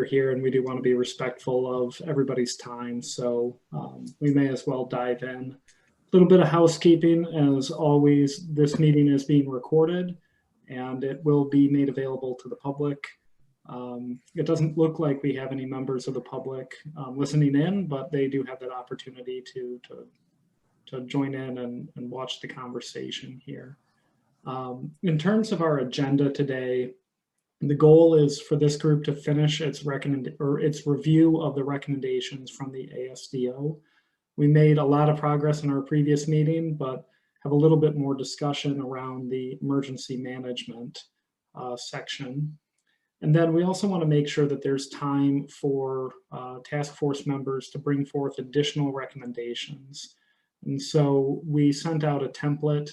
here, and we do want to be respectful of everybody's time, so we may as well dive in. A little bit of housekeeping. As always, this meeting is being recorded and it will be made available to the public. It doesn't look like we have any members of the public listening in, but they do have that opportunity to join in and watch the conversation here. In terms of our agenda today, the goal is for this group to finish its review of the recommendations from the ASDO. We made a lot of progress in our previous meeting, but have a little bit more discussion around the emergency management section. And then we also want to make sure that there's time for task force members to bring forth additional recommendations. And so we sent out a template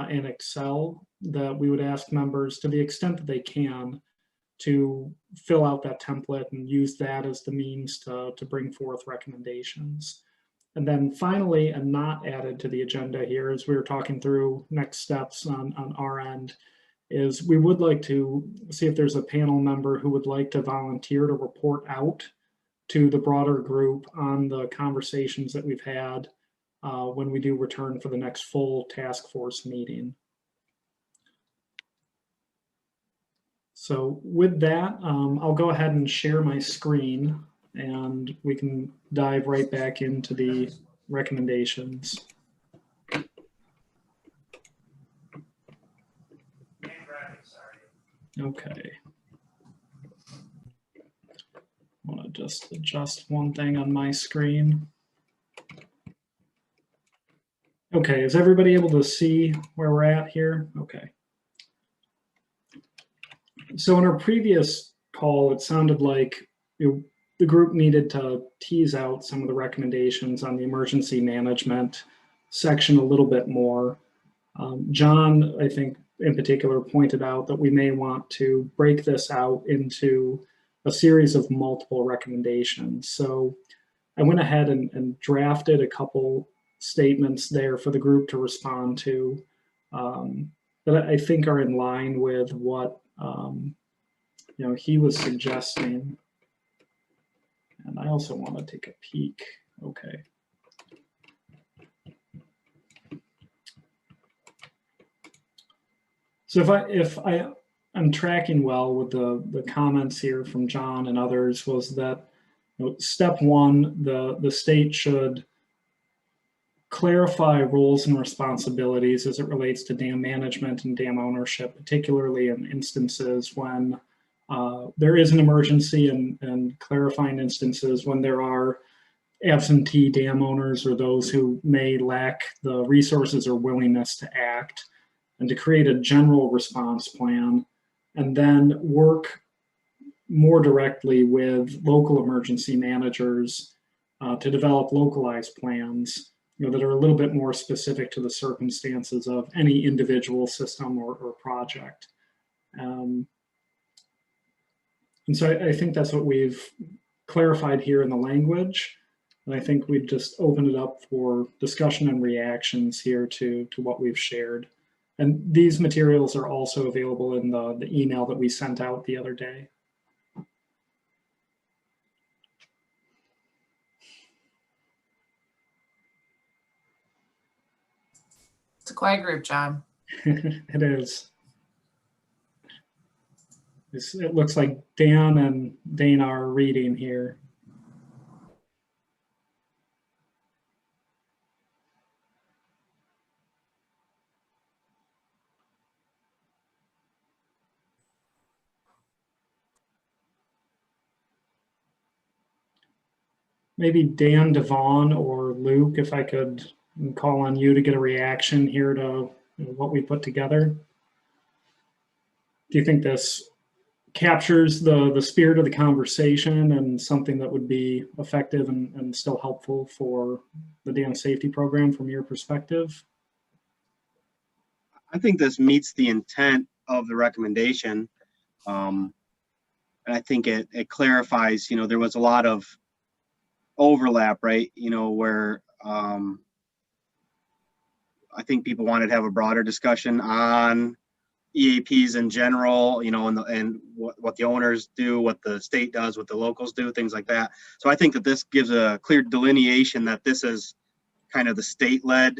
in Excel that we would ask members, to the extent that they can, to fill out that template and use that as the means to bring forth recommendations. And then finally, and not added to the agenda here, as we were talking through next steps on our end, is we would like to see if there's a panel member who would like to volunteer to report out to the broader group on the conversations that we've had when we do return for the next full task force meeting. So with that, I'll go ahead and share my screen and we can dive right back into the recommendations. Okay. I want to just adjust one thing on my screen. Okay, is everybody able to see where we're at here? Okay. So in our previous call, it sounded like the group needed to tease out some of the recommendations on the emergency management section a little bit more. John, I think in particular, pointed out that we may want to break this out into a series of multiple recommendations. So I went ahead and drafted a couple statements there for the group to respond to that I think are in line with what he was suggesting. And I also want to take a peek. Okay. So if I'm tracking well with the comments here from John and others, was that step one, the state should clarify roles and responsibilities as it relates to dam management and dam ownership, particularly in instances when there is an emergency, and clarifying instances when there are absentee dam owners or those who may lack the resources or willingness to act, and to create a general response plan, and then work more directly with local emergency managers to develop localized plans that are a little bit more specific to the circumstances of any individual system or project. And so I think that's what we've clarified here in the language. And I think we've just opened it up for discussion and reactions here to what we've shared. And these materials are also available in the email that we sent out the other day. It's a quiet group, John. It is. It looks like Dan and Dana are reading here. Maybe Dan, Devon, or Luke, if I could call on you to get a reaction here to what we put together. Do you think this captures the spirit of the conversation and something that would be effective and still helpful for the dam safety program from your perspective? I think this meets the intent of the recommendation. And I think it clarifies, there was a lot of overlap, right? Where I think people wanted to have a broader discussion on EAPs in general, you know, and what the owners do, what the state does, what the locals do, things like that. So I think that this gives a clear delineation that this is kind of the state-led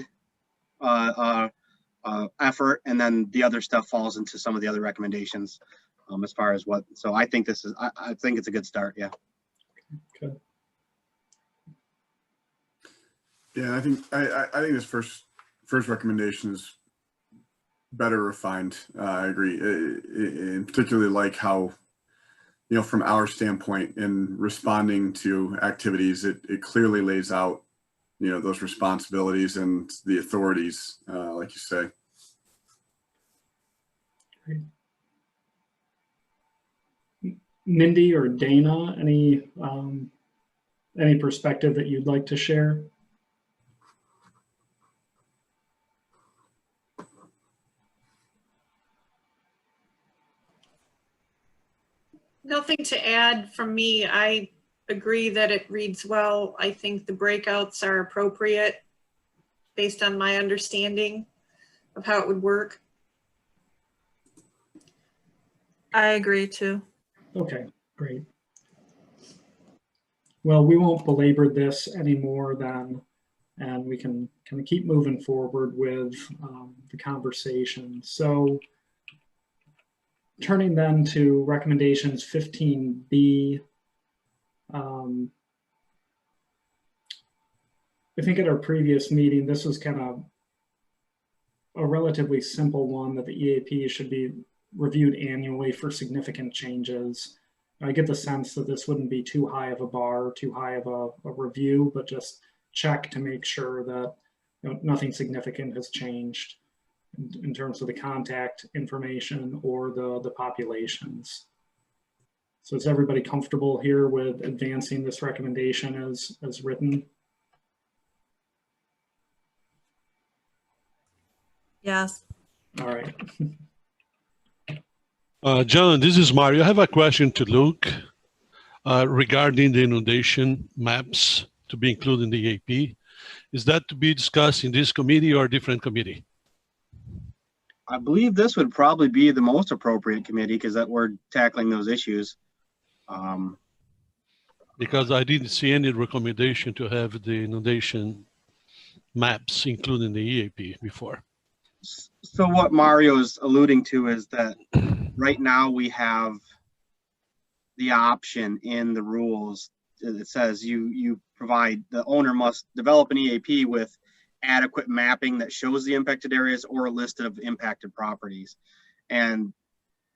effort, and then the other stuff falls into some of the other recommendations as far as what. So I think this is, I think it's a good start. Yeah. Okay. Yeah, I think this first recommendation is better refined. I agree, and particularly like how, you know, from our standpoint in responding to activities, it clearly lays out, you know, those responsibilities and the authorities, like you say. Great. Mindy or Dana, any perspective that you'd like to share? Nothing to add from me. I agree that it reads well. I think the breakouts are appropriate based on my understanding of how it would work. I agree too. Okay, great. Well, we won't belabor this anymore then, and we can kind of keep moving forward with the conversation. So turning then to recommendations 15B, I think at our previous meeting, this was kind of a relatively simple one, that the EAP should be reviewed annually for significant changes. I get the sense that this wouldn't be too high of a bar, too high of a review, but just check to make sure that, you know, nothing significant has changed in terms of the contact information or the populations. So is everybody comfortable here with advancing this recommendation as written? Yes. All right. John, this is Mario. I have a question to Luke regarding the inundation maps to be included in the EAP. Is that to be discussed in this committee or a different committee? I believe this would probably be the most appropriate committee, because that we're tackling those issues. Because I didn't see any recommendation to have the inundation maps included in the EAP before. So what Mario's alluding to is that right now we have the option in the rules that says you provide, the owner must develop an EAP with adequate mapping that shows the impacted areas or a list of impacted properties. And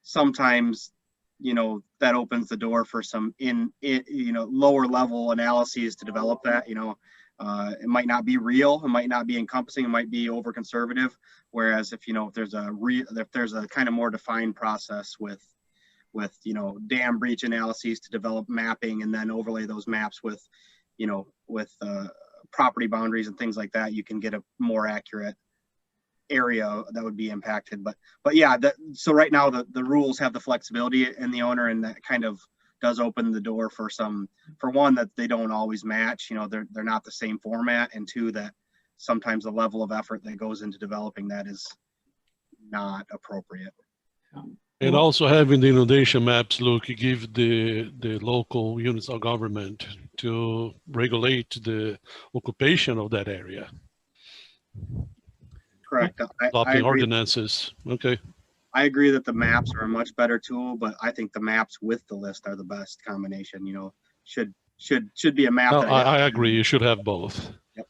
sometimes, you know, that opens the door for some you know, lower level analyses to develop that. You know, it might not be real, it might not be encompassing, it might be over conservative. Whereas if, you know, if there's a kind of more defined process with, you know, dam breach analyses to develop mapping and then overlay those maps with, you know, with property boundaries and things like that, you can get a more accurate area that would be impacted. But yeah, so right now the rules have the flexibility in the owner, and that kind of does open the door for one, that they don't always match, you know, they're not the same format, and two, that sometimes the level of effort that goes into developing that is not appropriate. And also having the inundation maps, Luke, you give the local units of government to regulate the occupation of that area. Correct. Adopting ordinances. Okay. I agree that the maps are a much better tool, but I think the maps with the list are the best combination. You know, should be a map. No, I agree. You should have both. Yep.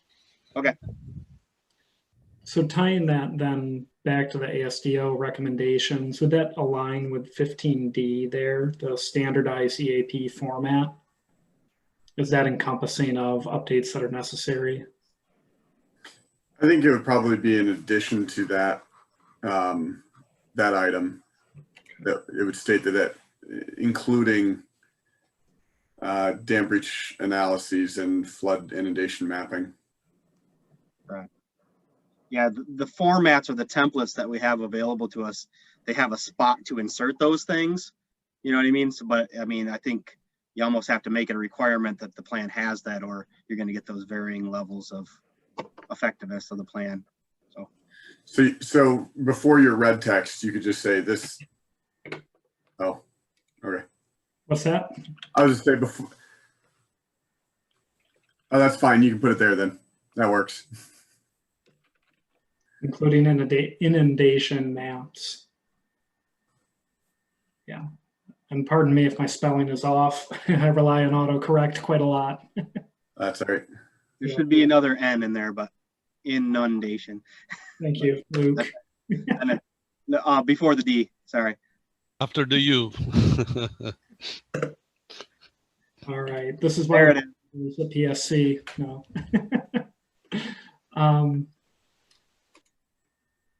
Okay. So tying that then back to the ASDO recommendations, would that align with 15D there, the standardized EAP format? Is that encompassing of updates that are necessary? I think it would probably be in addition to that, that item, that it would state that including dam breach analyses and flood inundation mapping. Right. Yeah, the formats or the templates that we have available to us, they have a spot to insert those things. You know what I mean? So, but I mean, I think you almost have to make it a requirement that the plan has that, or you're going to get those varying levels of effectiveness of the plan. So So before your red text, you could just say this. Oh, okay. What's that? I was just saying before. Oh, that's fine. You can put it there then. That works. Including inundation maps. Yeah. And pardon me if my spelling is off. I rely on autocorrect quite a lot. That's all right. There should be another N in there, but inundation. Thank you, Luke. And before the D, sorry. After the U. All right. This is There why it is. the PSC. No.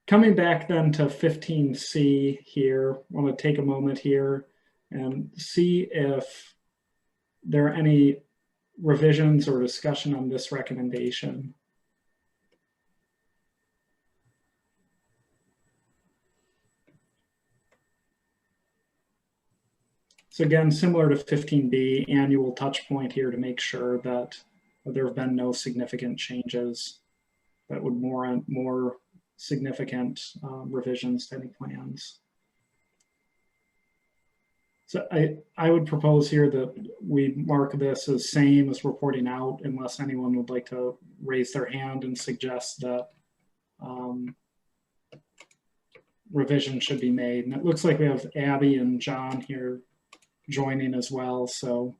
Coming back then to 15C here, I want to take a moment here and see if there are any revisions or discussion on this recommendation. So again, similar to 15B, annual touch point here to make sure that there have been no significant changes that would warrant more significant revisions to any plans. So I would propose here that we mark this as same as reporting out, unless anyone would like to raise their hand and suggest that revision should be made. And it looks like we have Abby and John here joining as well. So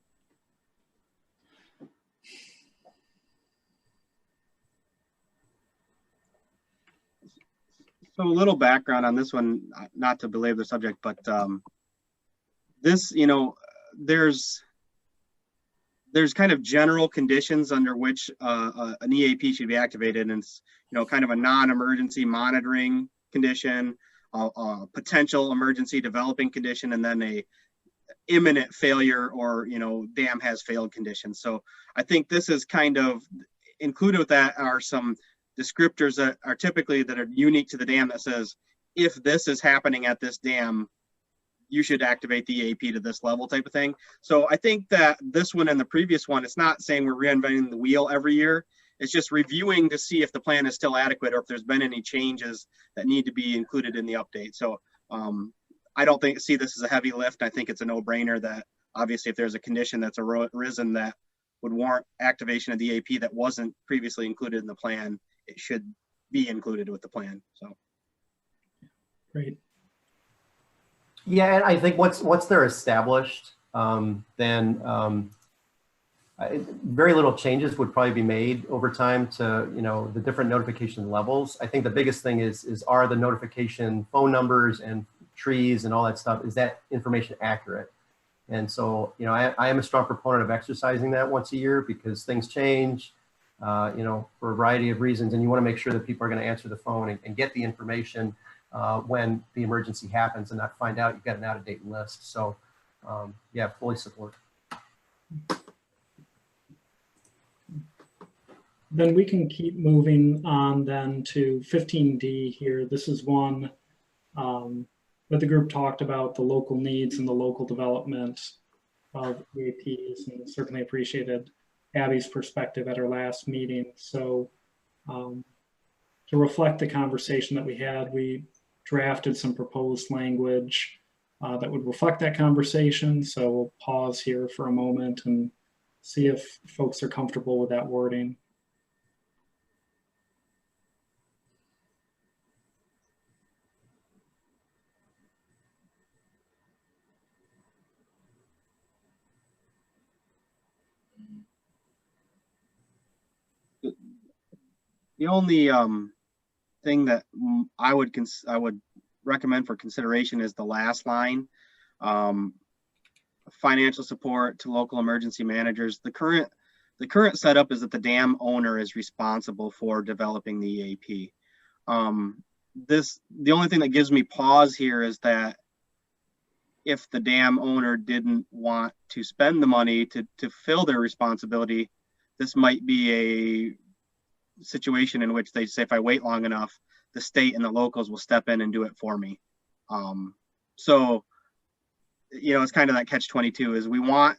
a little background on this one, not to belabor the subject, but this, you know, there's kind of general conditions under which an EAP should be activated, and it's, you know, kind of a non-emergency monitoring condition, a potential emergency developing condition, and then a imminent failure or, you know, dam has failed condition. So I think this is kind of included with that are some descriptors that are typically that are unique to the dam that says, if this is happening at this dam, you should activate the EAP to this level type of thing. So I think that this one and the previous one, it's not saying we're reinventing the wheel every year. It's just reviewing to see if the plan is still adequate or if there's been any changes that need to be included in the update. So I don't see this as a heavy lift. I think it's a no-brainer that obviously if there's a condition that's arisen that would warrant activation of the EAP that wasn't previously included in the plan, it should be included with the plan. So great. Yeah, and I think once they're established, then very little changes would probably be made over time to, you know, the different notification levels. I think the biggest thing is are the notification phone numbers and trees and all that stuff, is that information accurate? And so, you know, I am a strong proponent of exercising that once a year because things change, you know, for a variety of reasons, and you want to make sure that people are going to answer the phone and get the information when the emergency happens and not find out you've got an out-of-date list. So yeah, fully support. Then we can keep moving on then to 15D here. This is one that the group talked about, the local needs and the local development of EAPs, and certainly appreciated Abby's perspective at our last meeting. So to reflect the conversation that we had, we drafted some proposed language that would reflect that conversation. So we'll pause here for a moment and see if folks are comfortable with that wording. the only thing that I would recommend for consideration is the last line. Financial support to local emergency managers. The current setup is that the dam owner is responsible for developing the EAP. The only thing that gives me pause here is that if the dam owner didn't want to spend the money to fill their responsibility, this might be a situation in which they say, if I wait long enough, the state and the locals will step in and do it for me. So, you know, it's kind of that catch-22 is we want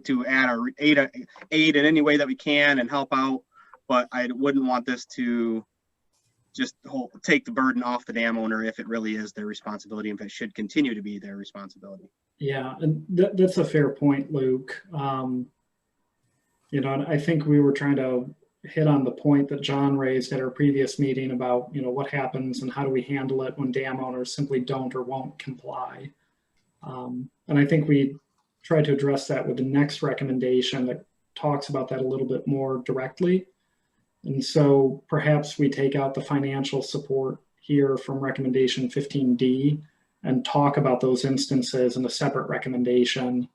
to add our aid in any way that we can and help out, but I wouldn't want this to just take the burden off the dam owner if it really is their responsibility, and if it should continue to be their responsibility. Yeah, and that's a fair point, Luke. You know, and I think we were trying to hit on the point that John raised at our previous meeting about, you know, what happens and how do we handle it when dam owners simply don't or won't comply. And I think we tried to address that with the next recommendation that talks about that a little bit more directly. And so perhaps we take out the financial support here from recommendation 15D and talk about those instances in a separate recommendation,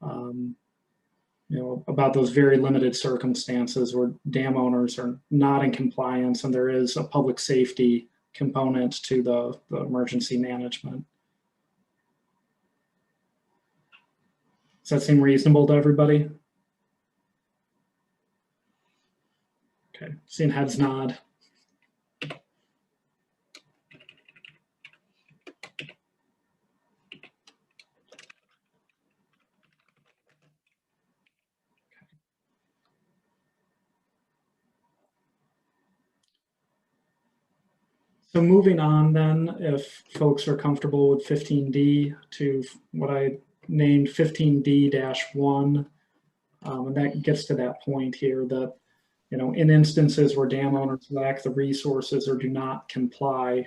you know, about those very limited circumstances where dam owners are not in compliance and there is a public safety component to the emergency management. Does that seem reasonable to everybody? Okay, seeing heads nod. So moving on then, if folks are comfortable with 15D to what I named 15D-1, and that gets to that point here that, you know, in instances where dam owners lack the resources or do not comply,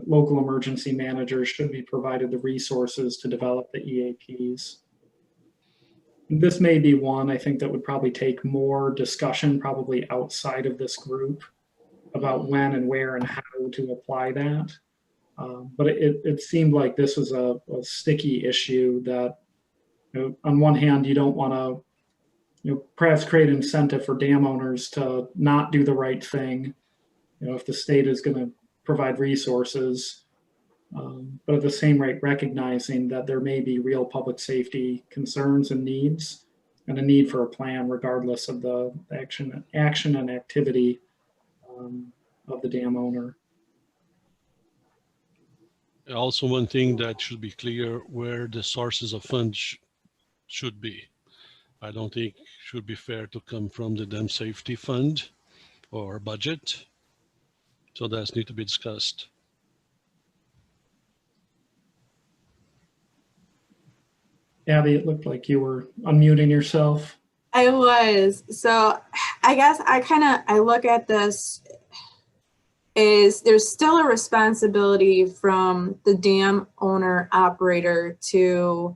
local emergency managers should be provided the resources to develop the EAPs. This may be one I think that would probably take more discussion, probably outside of this group, about when and where and how to apply that. But it seemed like this was a sticky issue that, you know, on one hand, you don't want to, you know, perhaps create incentive for dam owners to not do the right thing, you know, if the state is going to provide resources, but at the same rate, recognizing that there may be real public safety concerns and needs, and a need for a plan regardless of the action and activity of the dam owner. Also, one thing that should be clear where the sources of funds should be. I don't think it should be fair to come from the dam safety fund or budget. So that's need to be discussed. Abby, it looked like you were unmuting yourself. I was. So I guess I look at this is there's still a responsibility from the dam owner operator to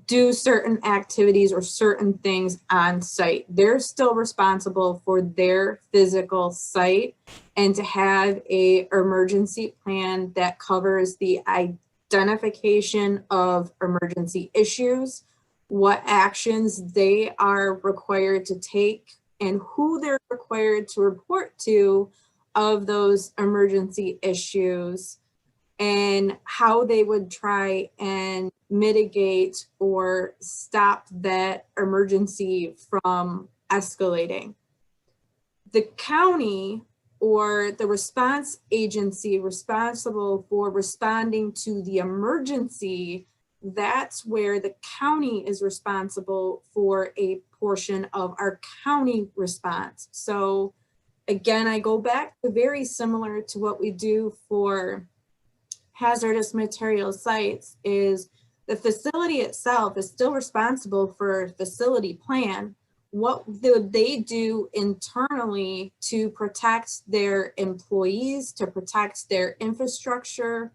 do certain activities or certain things on site. They're still responsible for their physical site and to have a emergency plan that covers the identification of emergency issues, what actions they are required to take, and who they're required to report to of those emergency issues, and how they would try and mitigate or stop that emergency from escalating. The county or the response agency responsible for responding to the emergency, that's where the county is responsible for a portion of our county response. So again, I go back to very similar to what we do for hazardous material sites is the facility itself is still responsible for a facility plan. What do they do internally to protect their employees, to protect their infrastructure?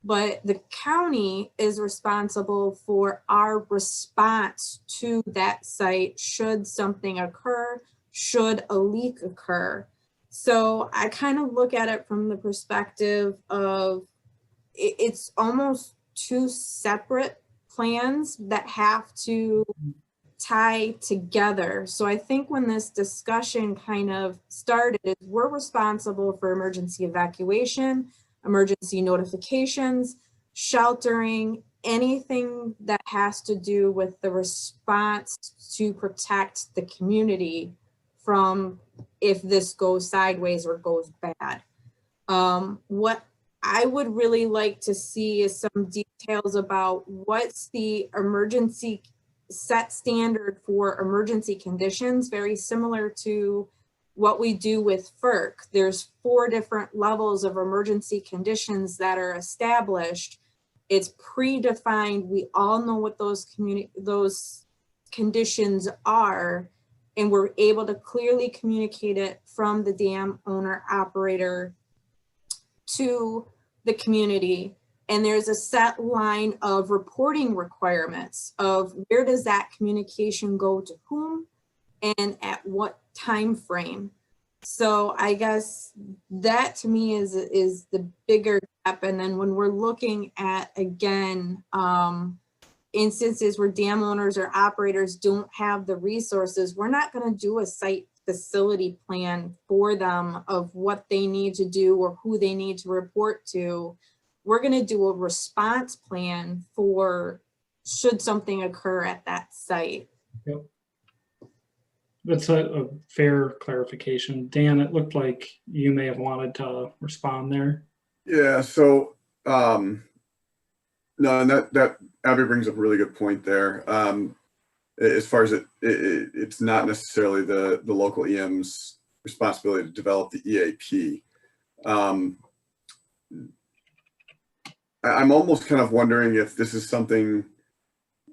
But the county is responsible for our response to that site should something occur, should a leak occur. So I kind of look at it from the perspective of it's almost two separate plans that have to tie together. So I think when this discussion kind of started, we're responsible for emergency evacuation, emergency notifications, sheltering, anything that has to do with the response to protect the community from if this goes sideways or goes bad. What I would really like to see is some details about what's the emergency set standard for emergency conditions, very similar to what we do with FERC. There's 4 different levels of emergency conditions that are established. It's predefined. We all know what those conditions are, and we're able to clearly communicate it from the dam owner operator to the community. And there's a set line of reporting requirements of where does that communication go to whom and at what time frame. So I guess that to me is the bigger gap. And then when we're looking at, again, instances where dam owners or operators don't have the resources, we're not going to do a site facility plan for them of what they need to do or who they need to report to. We're going to do a response plan for should something occur at that site. Yep. That's a fair clarification. Dan, it looked like you may have wanted to respond there. Yeah, so no, and that Abby brings up a really good point there. As far as it's not necessarily the local EM's responsibility to develop the EAP. I'm almost kind of wondering if this is something,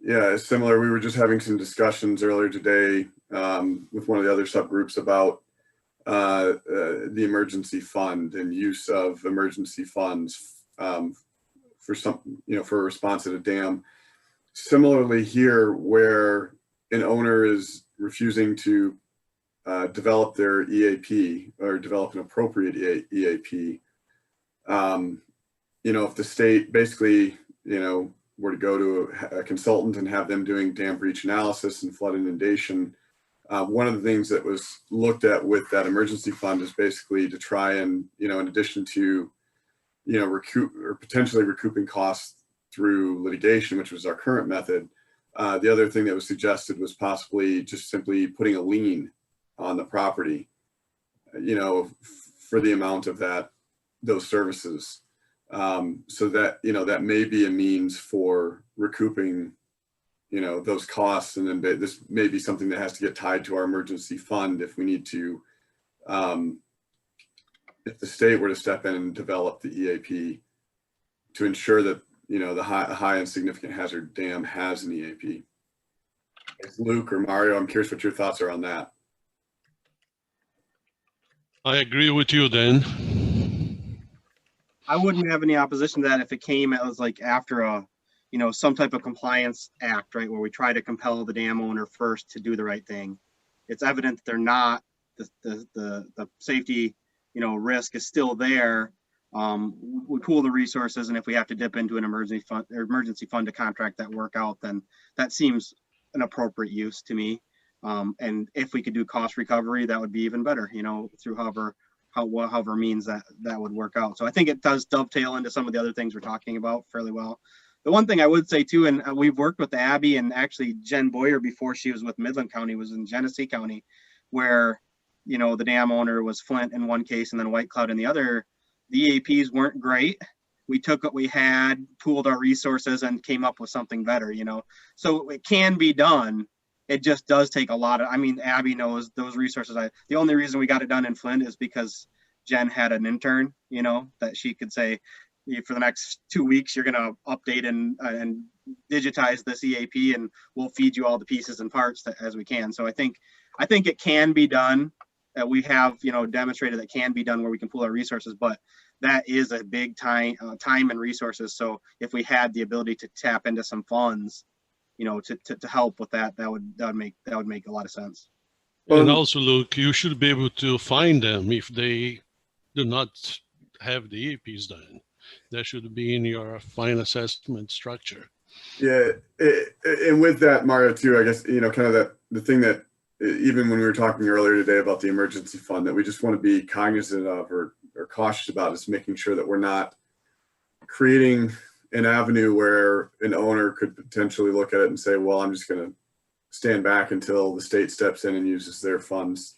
yeah, similar. We were just having some discussions earlier today with one of the other subgroups about the emergency fund and use of emergency funds for some, for a response at a dam. Similarly here, where an owner is refusing to develop their EAP or develop an appropriate EAP, if the state basically, were to go to a consultant and have them doing dam breach analysis and flood inundation, one of the things that was looked at with that emergency fund is basically to try and, in addition to, recoup or potentially recouping costs through litigation, which was our current method. The other thing that was suggested was possibly just simply putting a lien on the property, for the amount of those services. So that, that may be a means for recouping, those costs. And then this may be something that has to get tied to our emergency fund if we need to, if the state were to step in and develop the EAP to ensure that, the high and significant hazard dam has an EAP. It's Luke or Mario, I'm curious what your thoughts are on that. I agree with you, Dan. I wouldn't have any opposition to that if it came as like after a, some type of compliance act, right, where we try to compel the dam owner first to do the right thing. It's evident that they're not, the safety, risk is still there. We pool the resources, and if we have to dip into an emergency fund to contract that work out, then that seems an appropriate use to me. And if we could do cost recovery, that would be even better, through however means that would work out. So I think it does dovetail into some of the other things we're talking about fairly well. The one thing I would say too, and we've worked with Abby and actually Jen Boyer before she was with Midland County, was in Genesee County, where, the dam owner was Flint in one case and then White Cloud in the other. The EAPs weren't great. We took what we had, pooled our resources, and came up with something better, So it can be done. It just does take a lot of, Abby knows those resources. The only reason we got it done in Flint is because Jen had an intern, that she could say, for the next 2 weeks, you're going to update and digitize this EAP, and we'll feed you all the pieces and parts as we can. So I think it can be done. We have, demonstrated that can be done where we can pool our resources, but that is a big time and resources. So if we had the ability to tap into some funds, to help with that would make a lot of sense. And also, Luke, you should be able to find them if they do not have the EAPs done. That should be in your fine assessment structure. Yeah, and with that, Mario, too, I guess, kind of the thing that, even when we were talking earlier today about the emergency fund, that we just want to be cognizant of or cautious about is making sure that we're not creating an avenue where an owner could potentially look at it and say, well, I'm just going to stand back until the state steps in and uses their funds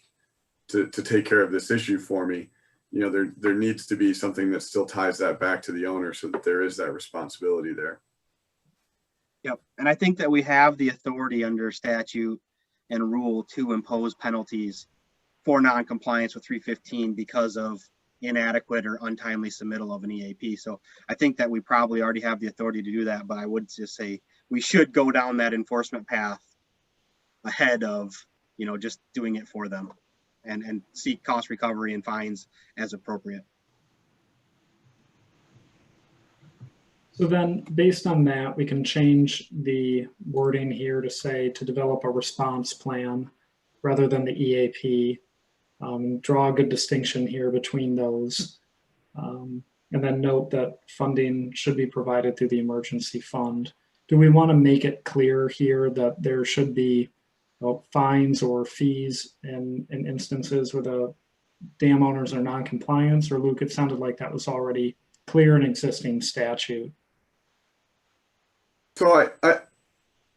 to take care of this issue for me. There needs to be something that still ties that back to the owner so that there is that responsibility there. Yep. And I think that we have the authority under statute and rule to impose penalties for non-compliance with 315 because of inadequate or untimely submittal of an EAP. So I think that we probably already have the authority to do that, but I would just say we should go down that enforcement path ahead of, you know, just doing it for them, and seek cost recovery and fines as appropriate. So then based on that, we can change the wording here to say to develop a response plan rather than the EAP. Draw a good distinction here between those. And then note that funding should be provided through the emergency fund. Do we want to make it clear here that there should be fines or fees in instances where the dam owners are non-compliance? Or Luke, it sounded like that was already clear in existing statute. So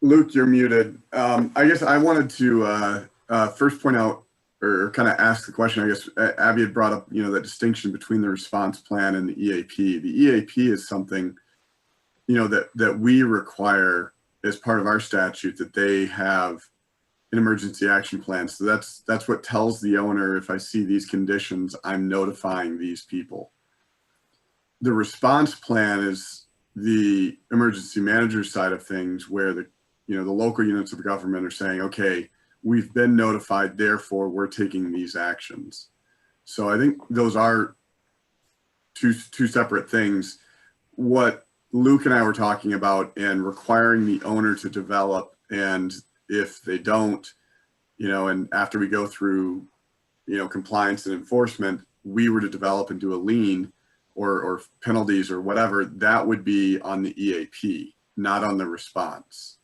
Luke, you're muted. I guess I wanted to first point out, or kind of ask the question. I guess Abby had brought up, you know, that distinction between the response plan and the EAP. The EAP is something, you know, that we require as part of our statute, that they have an emergency action plan. So that's what tells the owner, if I see these conditions, I'm notifying these people. The response plan is the emergency manager side of things, where the, you know, the local units of government are saying, okay, we've been notified, therefore we're taking these actions. So I think those are two separate things. What Luke and I were talking about, and requiring the owner to develop, and if they don't, you know, and after we go through, you know, compliance and enforcement, we were to develop and do a lien or penalties or whatever, that would be on the EAP, not on the response.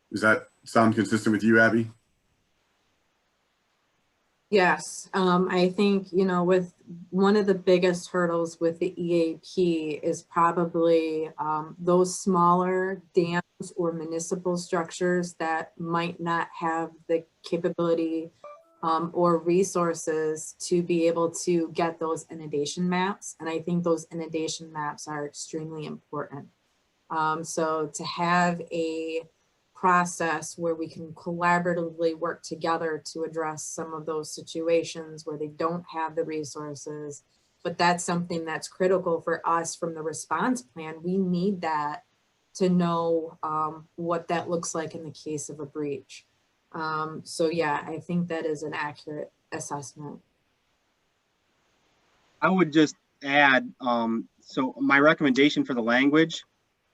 Does that sound consistent with you, Abby? Yes, I think, you know, with one of the biggest hurdles with the EAP is probably those smaller dams or municipal structures that might not have the capability or resources to be able to get those inundation maps. And I think those inundation maps are extremely important. So to have a process where we can collaboratively work together to address some of those situations where they don't have the resources, but that's something that's critical for us from the response plan. We need that to know what that looks like in the case of a breach. So yeah, I think that is an accurate assessment. I would just add, so my recommendation for the language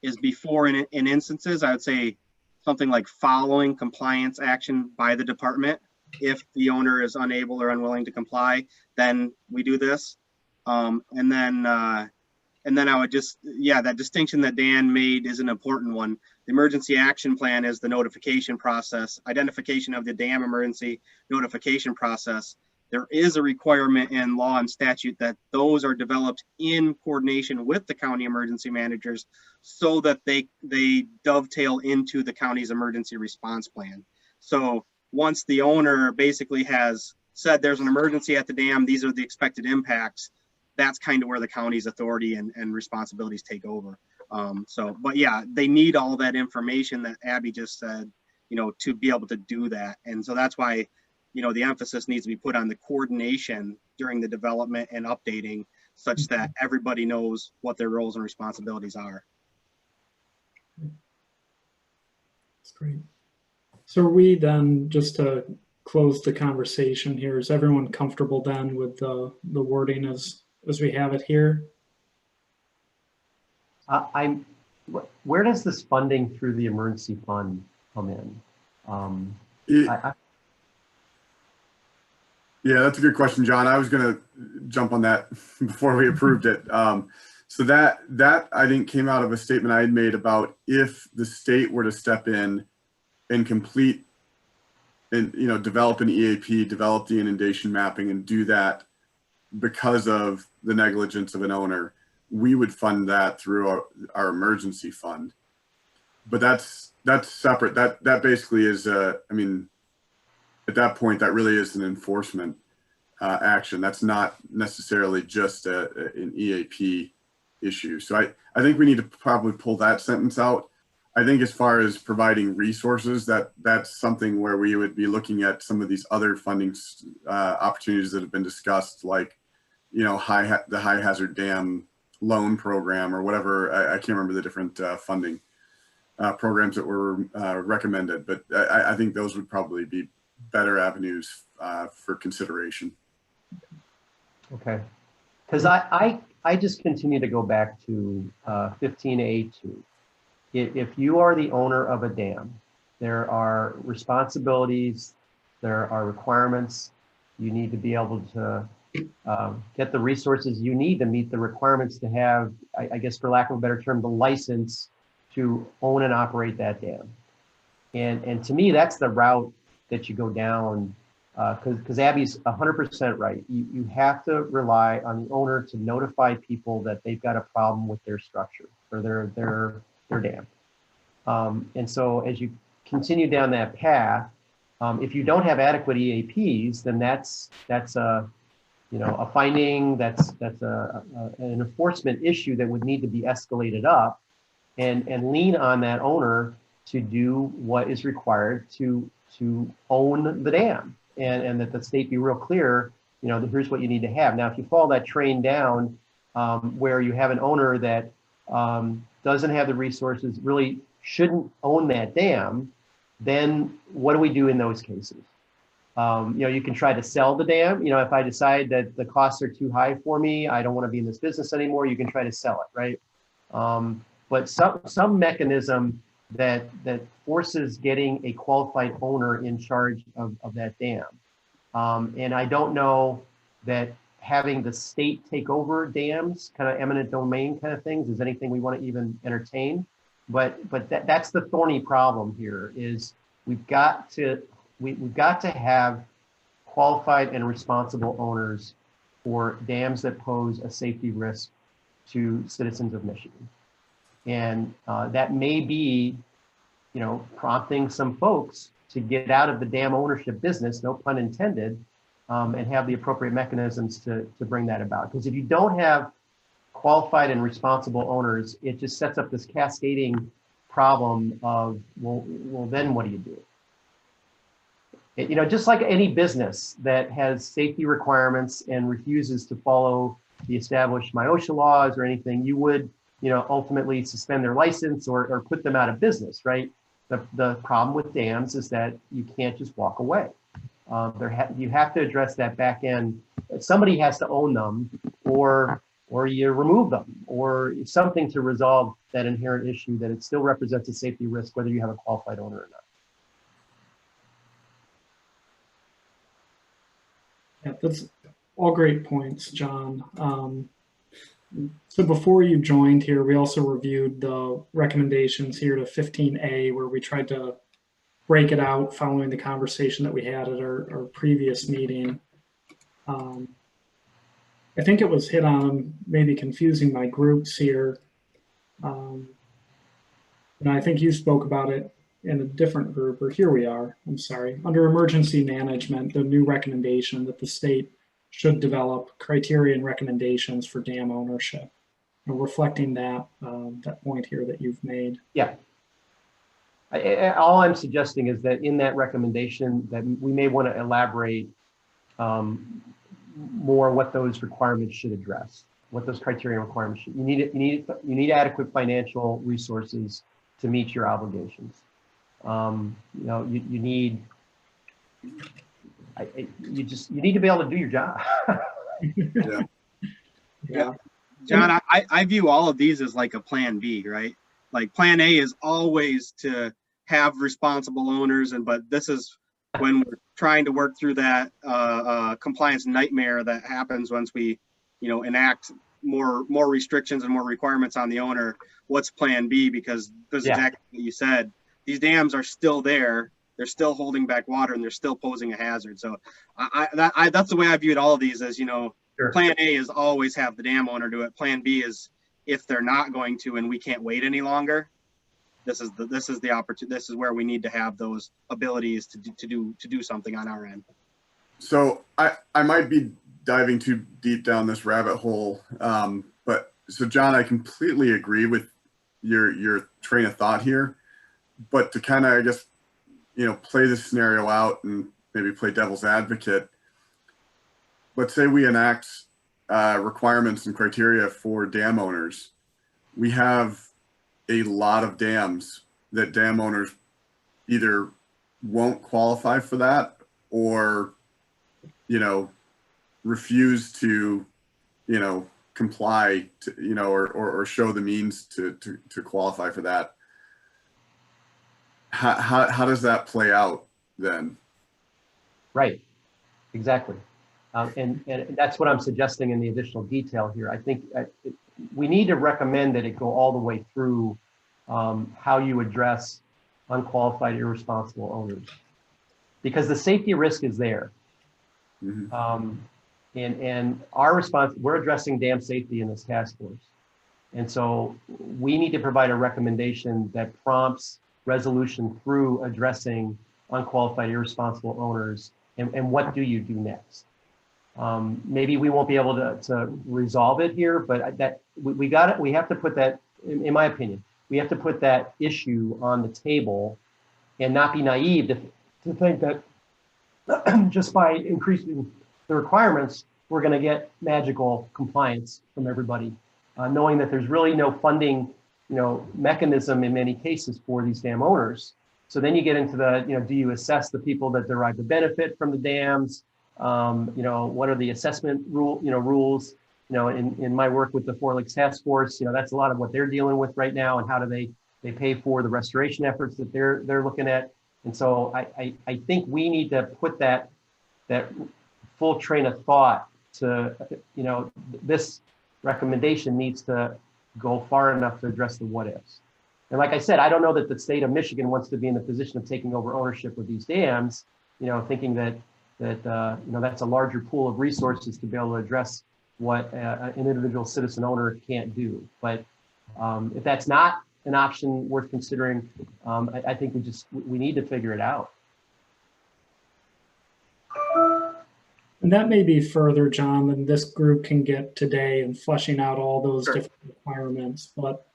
is before in instances, I would say something like following compliance action by the department. If the owner is unable or unwilling to comply, then we do this. And then I would just, yeah, that distinction that Dan made is an important one. The emergency action plan is the notification process, identification of the dam emergency notification process. There is a requirement in law and statute that those are developed in coordination with the county emergency managers so that they dovetail into the county's emergency response plan. So once the owner basically has said there's an emergency at the dam, these are the expected impacts, that's kind of where the county's authority and responsibilities take over. But yeah, they need all that information that Abby just said, you know, to be able to do that. And so that's why, you know, the emphasis needs to be put on the coordination during the development and updating, such that everybody knows what their roles and responsibilities are. That's great. So are we then, just to close the conversation here, is everyone comfortable then with the wording as we have it here? Where does this funding through the emergency fund come in? Yeah, that's a good question, John. I was going to jump on that before we approved it. So that I think came out of a statement I had made about if the state were to step in and complete and, you know, develop an EAP, develop the inundation mapping, and do that because of the negligence of an owner, we would fund that through our emergency fund. But that's separate. That basically is I mean, at that point, that really is an enforcement action. That's not necessarily just an EAP issue. So I think we need to probably pull that sentence out. I think as far as providing resources, that's something where we would be looking at some of these other funding opportunities that have been discussed, like, you know, the high hazard dam loan program or whatever. I can't remember the different funding programs that were recommended, but I think those would probably be better avenues for consideration. Okay, because I just continue to go back to 15A2. If you are the owner of a dam, there are responsibilities, there are requirements. You need to be able to get the resources you need to meet the requirements to have, I guess for lack of a better term, the license to own and operate that dam. And to me, that's the route that you go down, because Abby's 100% right. You have to rely on the owner to notify people that they've got a problem with their structure or their dam. And so as you continue down that path, if you don't have adequate EAPs, then that's a, you know, a finding, that's an enforcement issue that would need to be escalated up and lean on that owner to do what is required to own the dam, and that the state be real clear, you know, that here's what you need to have. Now, if you follow that train down where you have an owner that doesn't have the resources, really shouldn't own that dam, then what do we do in those cases? You know, you can try to sell the dam. You know, if I decide that the costs are too high for me, I don't want to be in this business anymore, you can try to sell it, right? But some mechanism that forces getting a qualified owner in charge of that dam. And I don't know that having the state take over dams, kind of eminent domain kind of things, is anything we want to even entertain. But that's the thorny problem here, is we've got to have qualified and responsible owners for dams that pose a safety risk to citizens of Michigan. And that may be, you know, prompting some folks to get out of the dam ownership business, no pun intended, and have the appropriate mechanisms to bring that about. Because if you don't have qualified and responsible owners, it just sets up this cascading problem of, well, then what do you do? You know, just like any business that has safety requirements and refuses to follow the established MIOSHA laws or anything, you would, you know, ultimately suspend their license or put them out of business, right? The problem with dams is that you can't just walk away. You have to address that back end. Somebody has to own them, or you remove them, or something to resolve that inherent issue that it still represents a safety risk, whether you have a qualified owner or not. Yeah, that's all great points, John. So before you joined here, we also reviewed the recommendations here to 15A, where we tried to break it out following the conversation that we had at our previous meeting. I think it was hit on, maybe confusing my groups here. And I think you spoke about it in a different group, or here we are, I'm sorry. Under emergency management, the new recommendation that the state should develop criteria and recommendations for dam ownership, and reflecting that point here that you've made. Yeah. All I'm suggesting is that in that recommendation that we may want to elaborate more what those requirements should address, what those criteria and requirements should. You need adequate financial resources to meet your obligations. You know, you need to be able to do your job. Yeah. John, I view all of these as like a plan B, right? Like plan A is always to have responsible owners, but this is when we're trying to work through that compliance nightmare that happens once we, you know, enact more restrictions and more requirements on the owner. What's plan B? Because that's exactly what you said. These dams are still there. They're still holding back water, and they're still posing a hazard. So that's the way I viewed all of these, as, you know, sure. Plan A is always have the dam owner do it. Plan B is if they're not going to, and we can't wait any longer, this is the opportunity. This is where we need to have those abilities to do something on our end. So I might be diving too deep down this rabbit hole, but so John, I completely agree with your train of thought here. but to kind of, I guess, play this scenario out and maybe play devil's advocate, let's say we enact requirements and criteria for dam owners. We have a lot of dams that dam owners either won't qualify for that or, refuse to, comply to, or show the means to qualify for that. How does that play out then? Right, exactly. And that's what I'm suggesting in the additional detail here. I think we need to recommend that it go all the way through how you address unqualified irresponsible owners, because the safety risk is there. Mm-hmm. And our response, we're addressing dam safety in this task force. And so we need to provide a recommendation that prompts resolution through addressing unqualified irresponsible owners. And what do you do next? Maybe we won't be able to resolve it here, but we have to put that, in my opinion, we have to put that issue on the table and not be naive to think that just by increasing the requirements, we're going to get magical compliance from everybody, knowing that there's really no funding, mechanism in many cases for these dam owners. So then you get into the, do you assess the people that derive the benefit from the dams? What are the assessment rules? In my work with the Four Lakes Task Force, that's a lot of what they're dealing with right now, and how do they pay for the restoration efforts that they're looking at. And so I think we need to put that full train of thought to, this recommendation needs to go far enough to address the what ifs. And like I said, I don't know that the state of Michigan wants to be in the position of taking over ownership of these dams, thinking that that's a larger pool of resources to be able to address what an individual citizen owner can't do. But if that's not an option worth considering, I think we need to figure it out. And that may be further, John, than this group can get today in fleshing out all those different requirements. But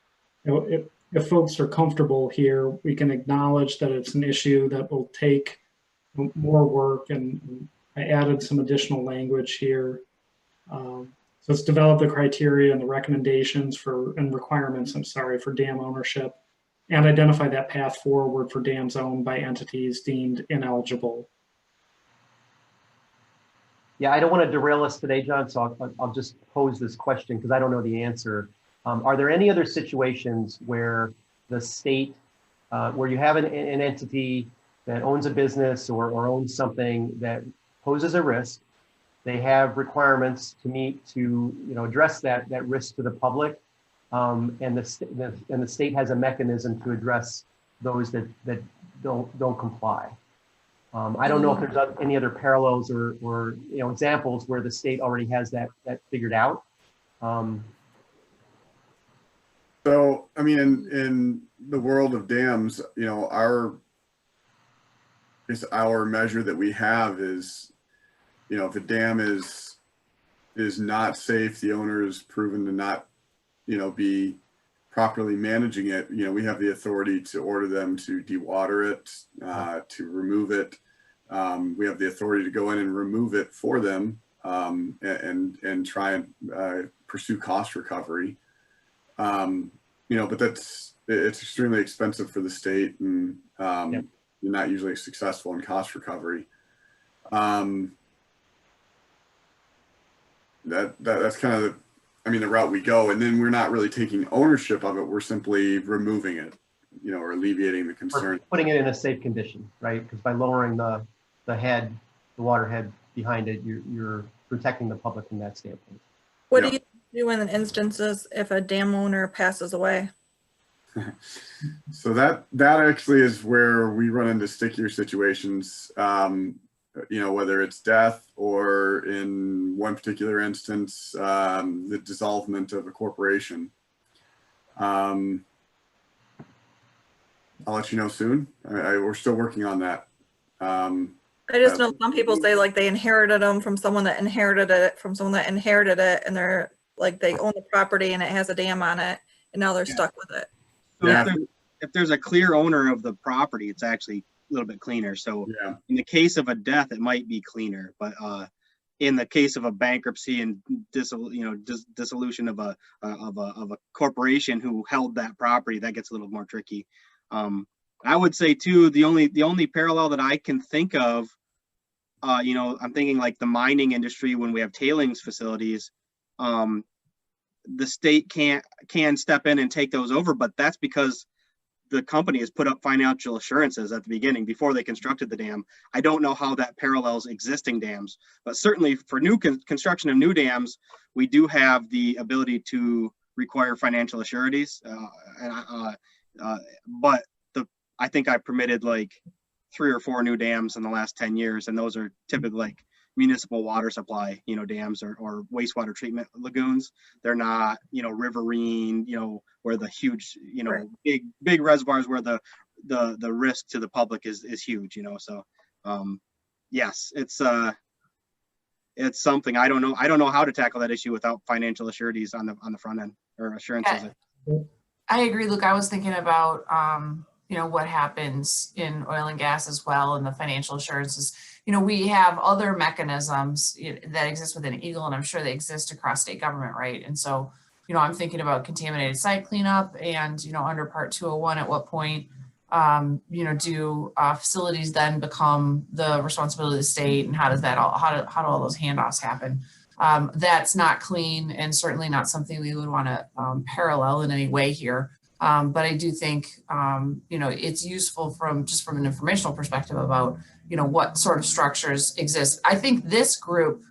if folks are comfortable here, we can acknowledge that it's an issue that will take more work, and I added some additional language here. So let's develop the criteria and the recommendations and requirements, for dam ownership, and identify that path forward for dams owned by entities deemed ineligible. Yeah, I don't want to derail us today, John, so I'll just pose this question because I don't know the answer. Are there any other situations where the state, where you have an entity that owns a business or owns something that poses a risk, they have requirements to meet to address that risk to the public, and the state has a mechanism to address those that don't comply? I don't know if there's any other parallels or examples where the state already has that figured out. So, I mean, in the world of dams, our measure that we have is, if a dam is not safe, the owner is proven to not, be properly managing it. We have the authority to order them to dewater it, to remove it. We have the authority to go in and remove it for them, and try and pursue cost recovery. But it's extremely expensive for the state, and you're not usually successful in cost recovery. That's kind of the route we go, and then we're not really taking ownership of it. We're simply removing it, or alleviating the concern. Or putting it in a safe condition, right? Because by lowering the water head behind it, you're protecting the public from that standpoint. What do you do in instances if a dam owner passes away? So that actually is where we run into stickier situations, whether it's death or, in one particular instance, the dissolvement of a corporation. I'll let you know soon. We're still working on that. I just know some people say they inherited them from someone that inherited it from someone that inherited it, and they're they own the property and it has a dam on it, and now they're stuck with it. So if there's a clear owner of the property, it's actually a little bit cleaner. So Yeah. in the case of a death, it might be cleaner, but in the case of a bankruptcy and dissolution of a corporation who held that property, that gets a little more tricky. I would say too, the only parallel that I can think of, I'm thinking like the mining industry when we have tailings facilities, the state can step in and take those over, but that's because the company has put up financial assurances at the beginning before they constructed the dam. I don't know how that parallels existing dams, but certainly for new construction of new dams, we do have the ability to require financial assurities. But I think I permitted like 3 or 4 new dams in the last 10 years, and those are typically like municipal water supply, dams or wastewater treatment lagoons. They're not, riverine, where the huge, Right. big reservoirs where the risk to the public is huge, So, yes, it's something. I don't know how to tackle that issue without financial assurities on the front end or assurances. Yeah. I agree, Luke. I was thinking about, what happens in oil and gas as well, and the financial assurances. We have other mechanisms that exist within Eagle, and I'm sure they exist across state government, right? And so, I'm thinking about contaminated site cleanup and, under Part 201, at what point, do facilities then become the responsibility of the state, and how does that how do all those handoffs happen? That's not clean, and certainly not something we would want to parallel in any way here. But I do think, it's useful from an informational perspective about, what sort of structures exist. I think this group,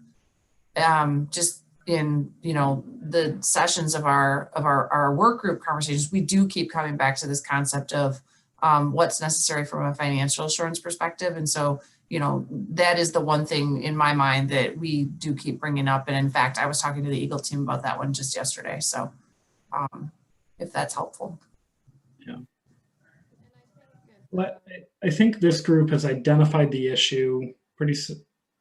just in, the sessions of our work group conversations, we do keep coming back to this concept of what's necessary from a financial assurance perspective. And so, that is the one thing in my mind that we do keep bringing up. And in fact, I was talking to the Eagle team about that one just yesterday. So, if that's helpful. Yeah. Well, I think this group has identified the issue pretty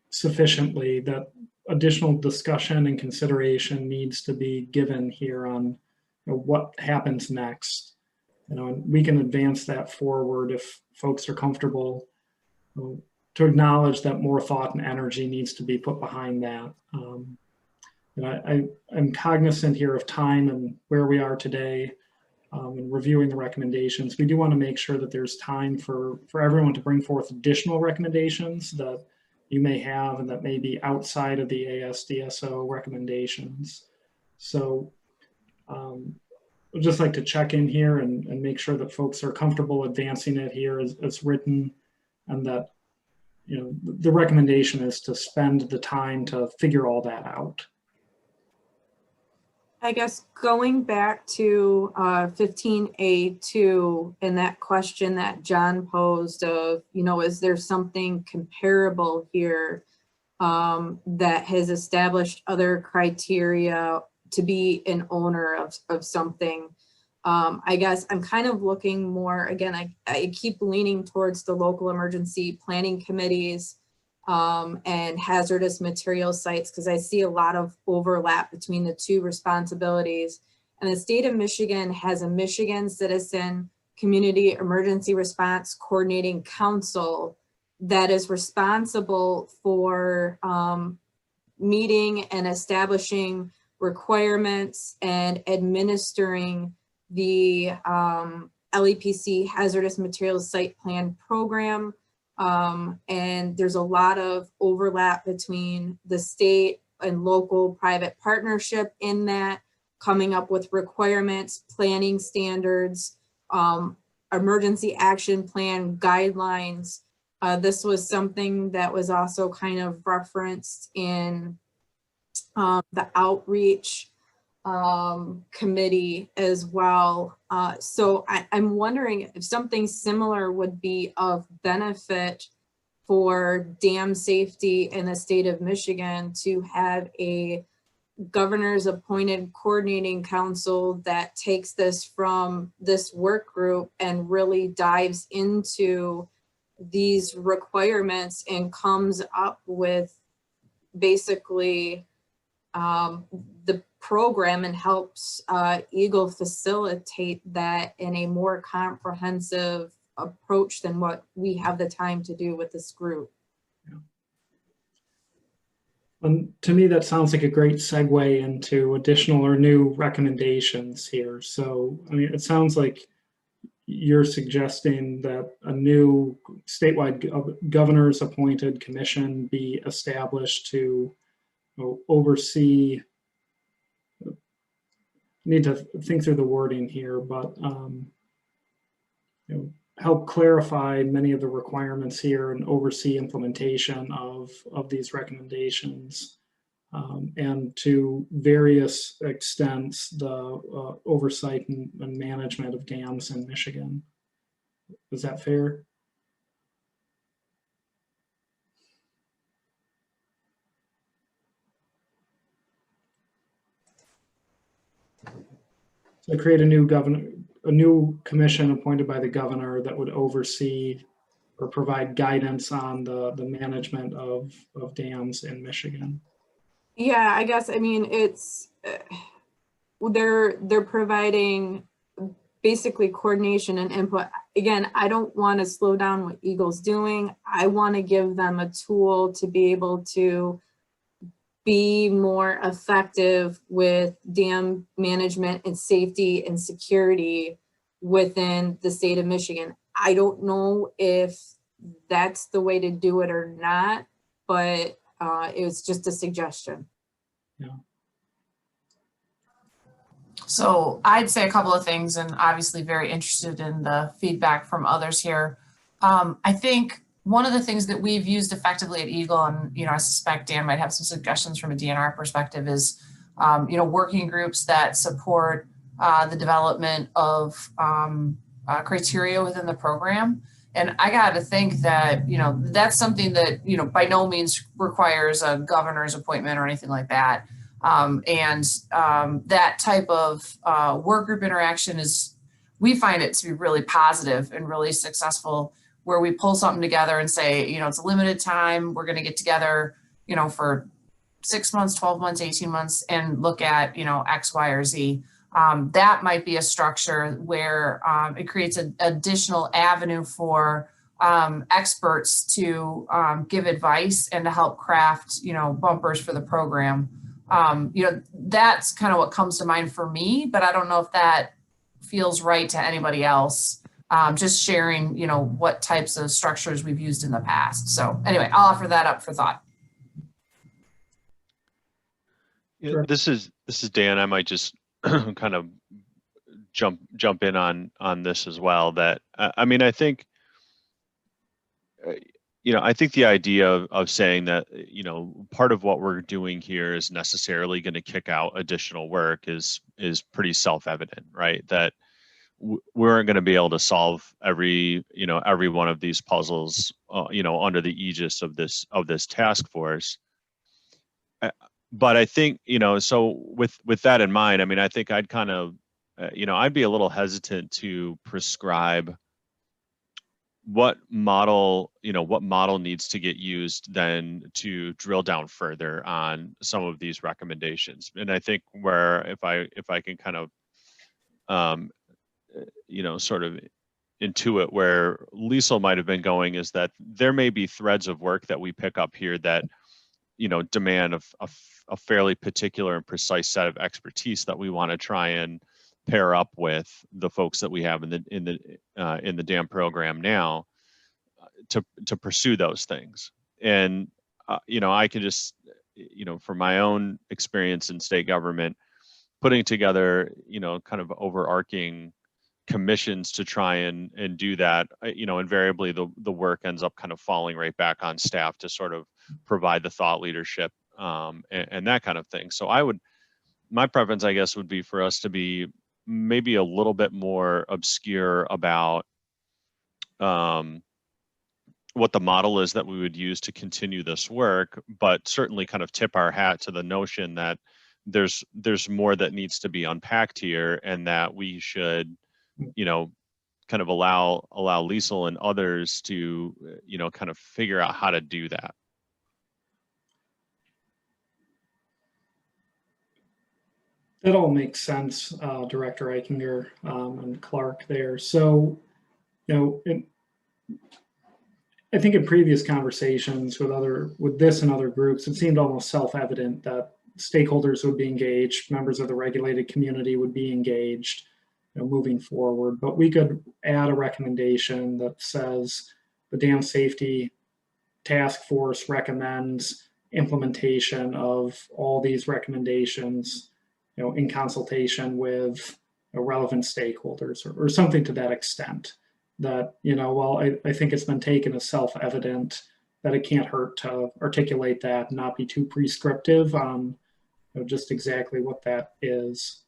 sufficiently that additional discussion and consideration needs to be given here on what happens next. And we can advance that forward if folks are comfortable to acknowledge that more thought and energy needs to be put behind that. And I'm cognizant here of time and where we are today. And reviewing the recommendations, we do want to make sure that there's time for everyone to bring forth additional recommendations that you may have and that may be outside of the ASDSO recommendations. So I'd just like to check in here and make sure that folks are comfortable advancing it here as written, and that the recommendation is to spend the time to figure all that out. I guess going back to 15A2 and that question that John posed of, is there something comparable here that has established other criteria to be an owner of something? I guess I'm kind of looking more, again, I keep leaning towards the local emergency planning committees and hazardous material sites, because I see a lot of overlap between the two responsibilities. And the state of Michigan has a Michigan Citizen Community Emergency Response Coordinating Council that is responsible for meeting and establishing requirements and administering the LEPC Hazardous Materials Site Plan Program. And there's a lot of overlap between the state and local private partnership in that, coming up with requirements, planning standards, emergency action plan guidelines. This was something that was also kind of referenced in the outreach committee as well. So I'm wondering if something similar would be of benefit for dam safety in the state of Michigan, to have a governor's appointed coordinating council that takes this from this work group and really dives into these requirements and comes up with basically the program and helps Eagle facilitate that in a more comprehensive approach than what we have the time to do with this group. To me, that sounds like a great segue into additional or new recommendations here. So, I mean, it sounds like you're suggesting that a new statewide governor's appointed commission be established to oversee. Need to think through the wording here, but help clarify many of the requirements here and oversee implementation of these recommendations, and to various extents the oversight and management of dams in Michigan. Is that fair? So create a new commission appointed by the governor that would oversee or provide guidance on the management of dams in Michigan. Yeah, I guess, I mean, it's, they're providing basically coordination and input. Again, I don't want to slow down what Eagle's doing. I want to give them a tool to be able to be more effective with dam management and safety and security within the state of Michigan. I don't know if that's the way to do it or not, but it was just a suggestion. Yeah. So I'd say a couple of things, and obviously very interested in the feedback from others here. I think one of the things that we've used effectively at Eagle, and I suspect Dan might have some suggestions from a DNR perspective, is working groups that support the development of criteria within the program. And I got to think that that's something that by no means requires a governor's appointment or anything like that. That type of work group interaction we find it to be really positive and really successful, where we pull something together and say, it's a limited time. We're going to get together, for 6 months, 12 months, 18 months and look at, X, Y, or Z. That might be a structure where it creates an additional avenue for experts to give advice and to help craft, bumpers for the program. That's kind of what comes to mind for me, but I don't know if that feels right to anybody else. Just sharing, what types of structures we've used in the past. So anyway, I'll offer that up for thought. Yeah, sure. This is Dan. I might just kind of jump in on this as well. That I mean, I think I think the idea of saying that part of what we're doing here is necessarily going to kick out additional work is pretty self-evident, right? That we aren't going to be able to solve every one of these puzzles under the aegis of this task force. But I think so with that in mind, I mean, I think I'd kind of I'd be a little hesitant to prescribe what model needs to get used then to drill down further on some of these recommendations. And I think where if I can kind of sort of intuit where Liesl might have been going, is that there may be threads of work that we pick up here that demand a fairly particular and precise set of expertise that we want to try and pair up with the folks that we have in the DAM program now to pursue those things. And I can just from my own experience in state government, putting together kind of overarching commissions to try and do that, invariably the work ends up kind of falling right back on staff to sort of provide the thought leadership and that kind of thing. So my preference, I guess, would be for us to be maybe a little bit more obscure about what the model is that we would use to continue this work, but certainly kind of tip our hat to the notion that there's more that needs to be unpacked here, and that we should kind of allow Liesl and others to kind of figure out how to do that. That all makes sense, Director Eichinger and Clark there. So, I think in previous conversations with this and other groups, it seemed almost self-evident that stakeholders would be engaged, members of the regulated community would be engaged, moving forward. But we could add a recommendation that says the Dam Safety Task Force recommends implementation of all these recommendations, in consultation with relevant stakeholders or something to that extent. That, well, I think it's been taken as self-evident that it can't hurt to articulate that and not be too prescriptive on just exactly what that is.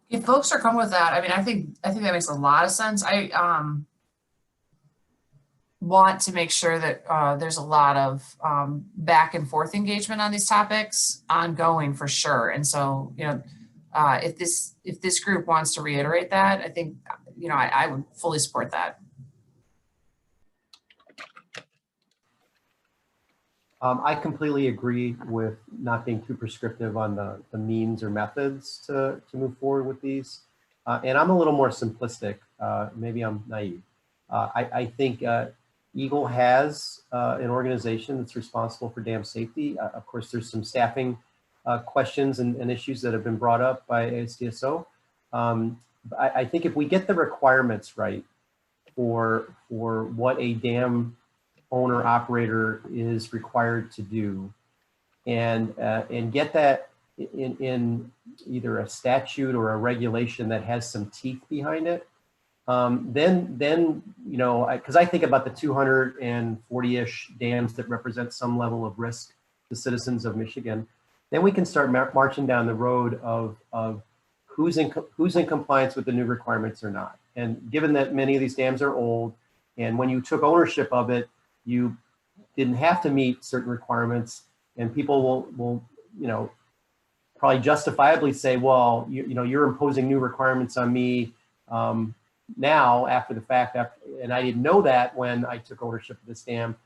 If folks are coming with that, I mean, I think that makes a lot of sense. I want to make sure that there's a lot of back and forth engagement on these topics, ongoing for sure. And so, if this group wants to reiterate that, I think, I would fully support that. I completely agree with not being too prescriptive on the means or methods to move forward with these. And I'm a little more simplistic. Maybe I'm naive. I think Eagle has an organization that's responsible for dam safety. Of course, there's some staffing questions and issues that have been brought up by ASDSO. I think if we get the requirements right for what a dam owner operator is required to do, and get that in either a statute or a regulation that has some teeth behind it, then because I think about the 240-ish dams that represent some level of risk to citizens of Michigan, then we can start marching down the road of who's in compliance with the new requirements or not. And given that many of these dams are old, and when you took ownership of it, you didn't have to meet certain requirements, and people will probably justifiably say, well, you're imposing new requirements on me now after the fact, and I didn't know that when I took ownership of this dam.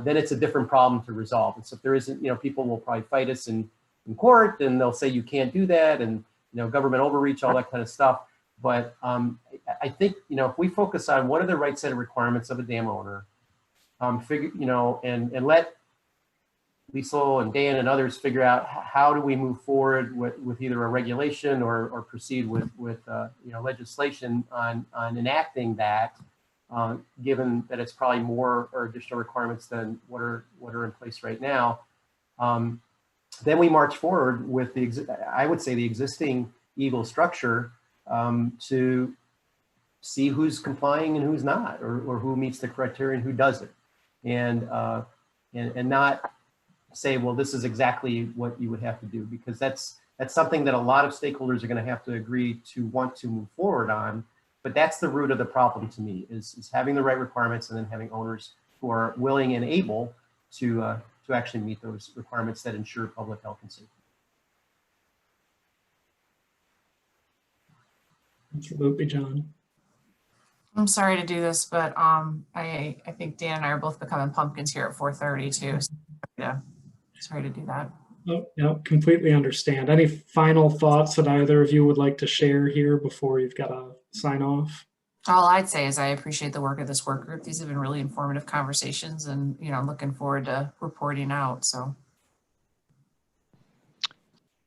Then it's a different problem to resolve. And so if there isn't, people will probably fight us in court, and they'll say you can't do that, and government overreach, all that kind of stuff. But I think if we focus on what are the right set of requirements of a dam owner, and let Liesl and Dan and others figure out how do we move forward with either a regulation or proceed with legislation on enacting that, given that it's probably more or additional requirements than what are in place right now. Then we march forward with I would say the existing Eagle structure to see who's complying and who's not, or who meets the criteria and who doesn't, and not say, well, this is exactly what you would have to do, because that's something that a lot of stakeholders are going to have to agree to want to move forward on. But that's the root of the problem to me, is having the right requirements and then having owners who are willing and able to actually meet those requirements that ensure public health and safety. Absolutely, John. I'm sorry to do this, but I think Dan and I are both becoming pumpkins here at 4:30 too. So, yeah, sorry to do that. Oh, yeah, completely understand. Any final thoughts that either of you would like to share here before you've got to sign off? All I'd say is I appreciate the work of this work group. These have been really informative conversations, and I'm looking forward to reporting out. So,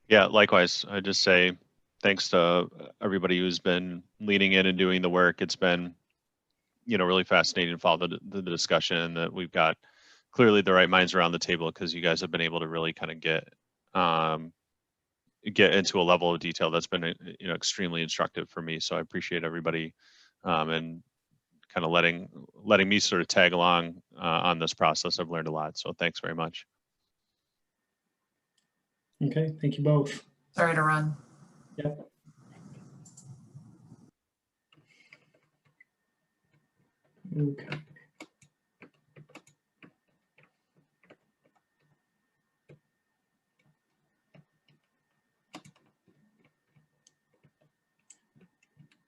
yeah, likewise. I just say thanks to everybody who's been leaning in and doing the work. It's been, really fascinating to follow the discussion, that we've got clearly the right minds around the table, because you guys have been able to really kind of get into a level of detail that's been extremely instructive for me. So I appreciate everybody and kind of letting me sort of tag along on this process. I've learned a lot, so thanks very much. Okay, thank you both. sorry to run. Yep. Okay.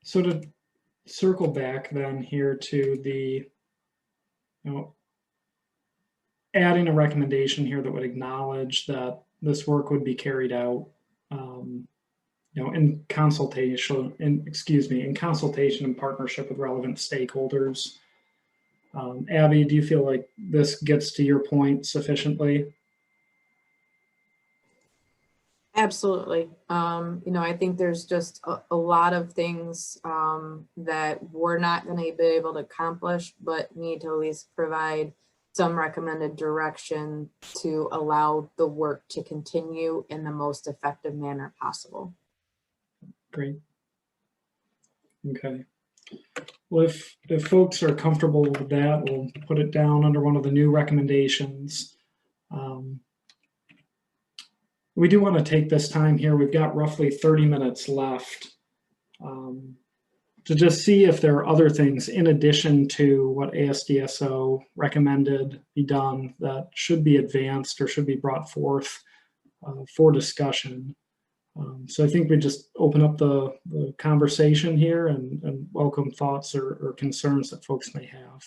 So to circle back then here to the, adding a recommendation here that would acknowledge that this work would be carried out in consultation and partnership with relevant stakeholders. Abby, do you feel like this gets to your point sufficiently? Absolutely. I think there's just a lot of things that we're not going to be able to accomplish, but need to at least provide some recommended direction to allow the work to continue in the most effective manner possible. Great. Okay. Well, if folks are comfortable with that, we'll put it down under one of the new recommendations. We do want to take this time here. We've got roughly 30 minutes left to just see if there are other things in addition to what ASDSO recommended be done that should be advanced or should be brought forth for discussion. So I think we just open up the conversation here and welcome thoughts or concerns that folks may have.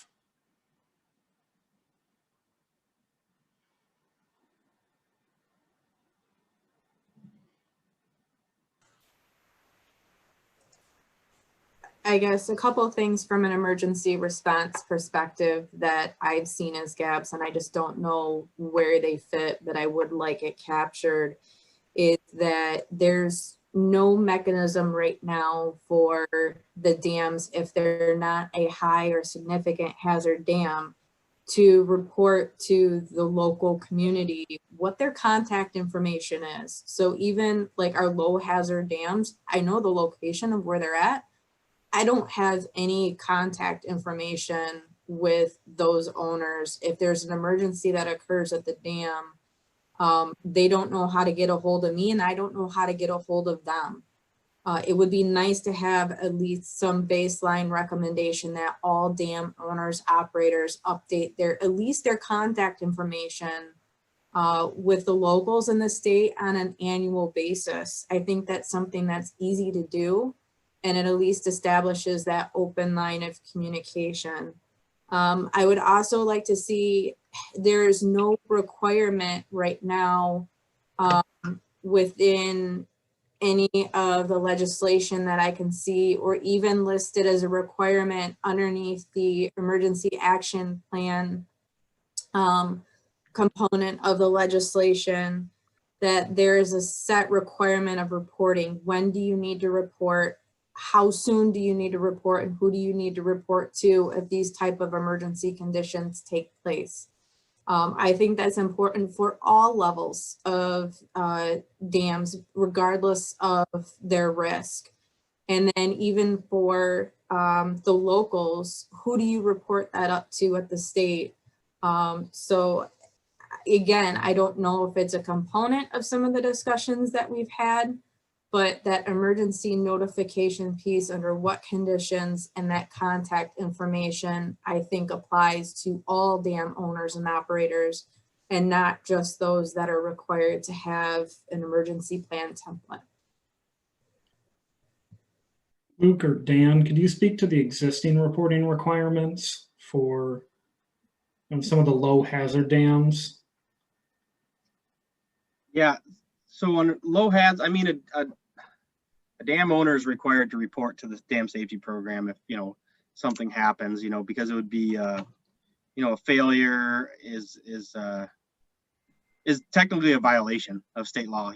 I guess a couple of things from an emergency response perspective that I've seen as gaps, and I just don't know where they fit, but I would like it captured, is that there's no mechanism right now for the dams, if they're not a high or significant hazard dam, to report to the local community what their contact information is. So even like our low hazard dams, I know the location of where they're at. I don't have any contact information with those owners. If there's an emergency that occurs at the dam, they don't know how to get a hold of me, and I don't know how to get a hold of them. It would be nice to have at least some baseline recommendation that all dam owners, operators update at least their contact information with the locals in the state on an annual basis. I think that's something that's easy to do, and it at least establishes that open line of communication. I would also like to see, there is no requirement right now within any of the legislation that I can see, or even listed as a requirement underneath the emergency action plan component of the legislation, that there is a set requirement of reporting. When do you need to report? How soon do you need to report, and who do you need to report to if these type of emergency conditions take place? I think that's important for all levels of dams, regardless of their risk. And then even for the locals, who do you report that up to at the state? So again, I don't know if it's a component of some of the discussions that we've had, but that emergency notification piece under what conditions and that contact information, I think applies to all dam owners and operators, and not just those that are required to have an emergency plan template. Luke or Dan, could you speak to the existing reporting requirements for some of the low hazard dams? Yeah, so on low hazard, I mean, a dam owner is required to report to the dam safety program if, something happens, because it would be, a failure is technically a violation of state law,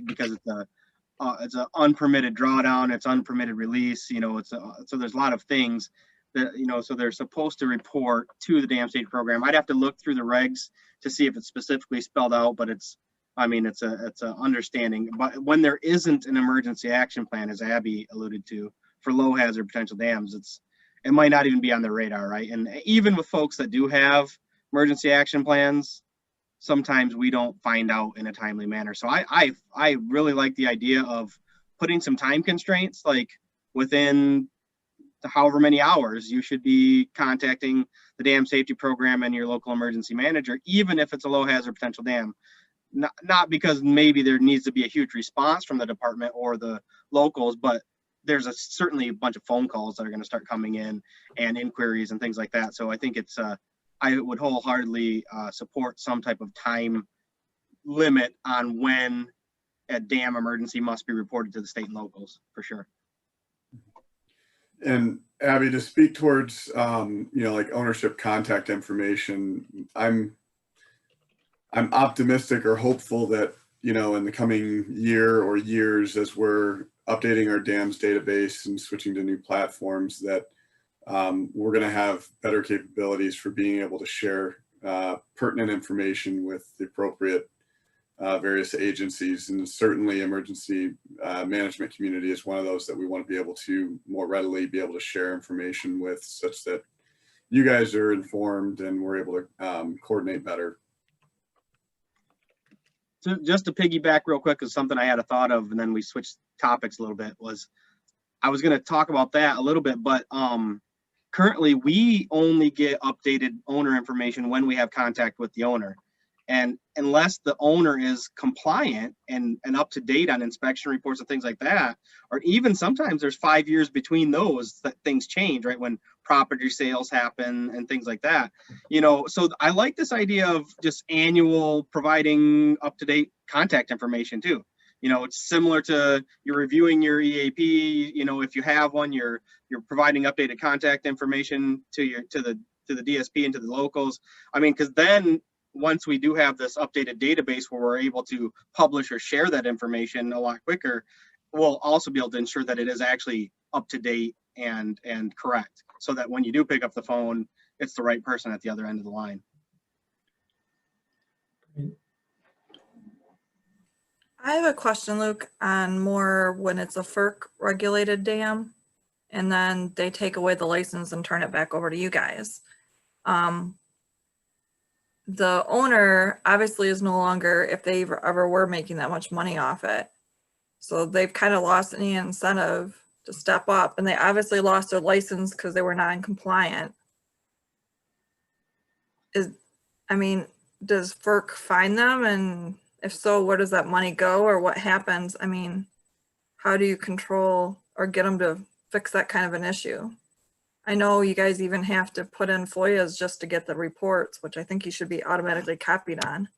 because it's an unpermitted drawdown, it's unpermitted release, so there's a lot of things that, so they're supposed to report to the dam safety program. I'd have to look through the regs to see if it's specifically spelled out, but it's a understanding. But when there isn't an emergency action plan, as Abby alluded to, for low hazard potential dams, it might not even be on their radar, right? And even with folks that do have emergency action plans, sometimes we don't find out in a timely manner. So I really like the idea of putting some time constraints, like within however many hours you should be contacting the dam safety program and your local emergency manager, even if it's a low hazard potential dam. Not because maybe there needs to be a huge response from the department or the locals, but there's certainly a bunch of phone calls that are going to start coming in and inquiries and things like that. So I think I would wholeheartedly support some type of time limit on when a dam emergency must be reported to the state and locals for sure. And Abby, to speak towards, you know, like ownership contact information, I'm optimistic or hopeful that, you know, in the coming year or years, as we're updating our dams database and switching to new platforms, that we're going to have better capabilities for being able to share pertinent information with the appropriate various agencies. And certainly emergency management community is one of those that we want to be able to more readily be able to share information with, such that you guys are informed and we're able to coordinate better. So just to piggyback real quick, is something I had a thought of, and then we switched topics a little bit, was I was going to talk about that a little bit, but currently we only get updated owner information when we have contact with the owner. And unless the owner is compliant and up to date on inspection reports and things like that, or even sometimes there's 5 years between those that things change, right? When property sales happen and things like that, you know, so I like this idea of just annual providing up to date contact information too. You know, it's similar to you're reviewing your EAP, you know, if you have one, you're providing updated contact information to the DSP and to the locals. I mean, because then once we do have this updated database where we're able to publish or share that information a lot quicker, we'll also be able to ensure that it is actually up to date and correct, so that when you do pick up the phone, it's the right person at the other end of the line. I have a question, Luke, on more when it's a FERC regulated dam and then they take away the license and turn it back over to you guys. The owner obviously is no longer, if they ever were making that much money off it. So they've kind of lost any incentive to step up, and they obviously lost their license because they were non-compliant. I mean, does FERC fine them? And if so, where does that money go, or what happens? I mean, how do you control or get them to fix that kind of an issue? I know you guys even have to put in FOIAs just to get the reports, which I think you should be automatically copied on.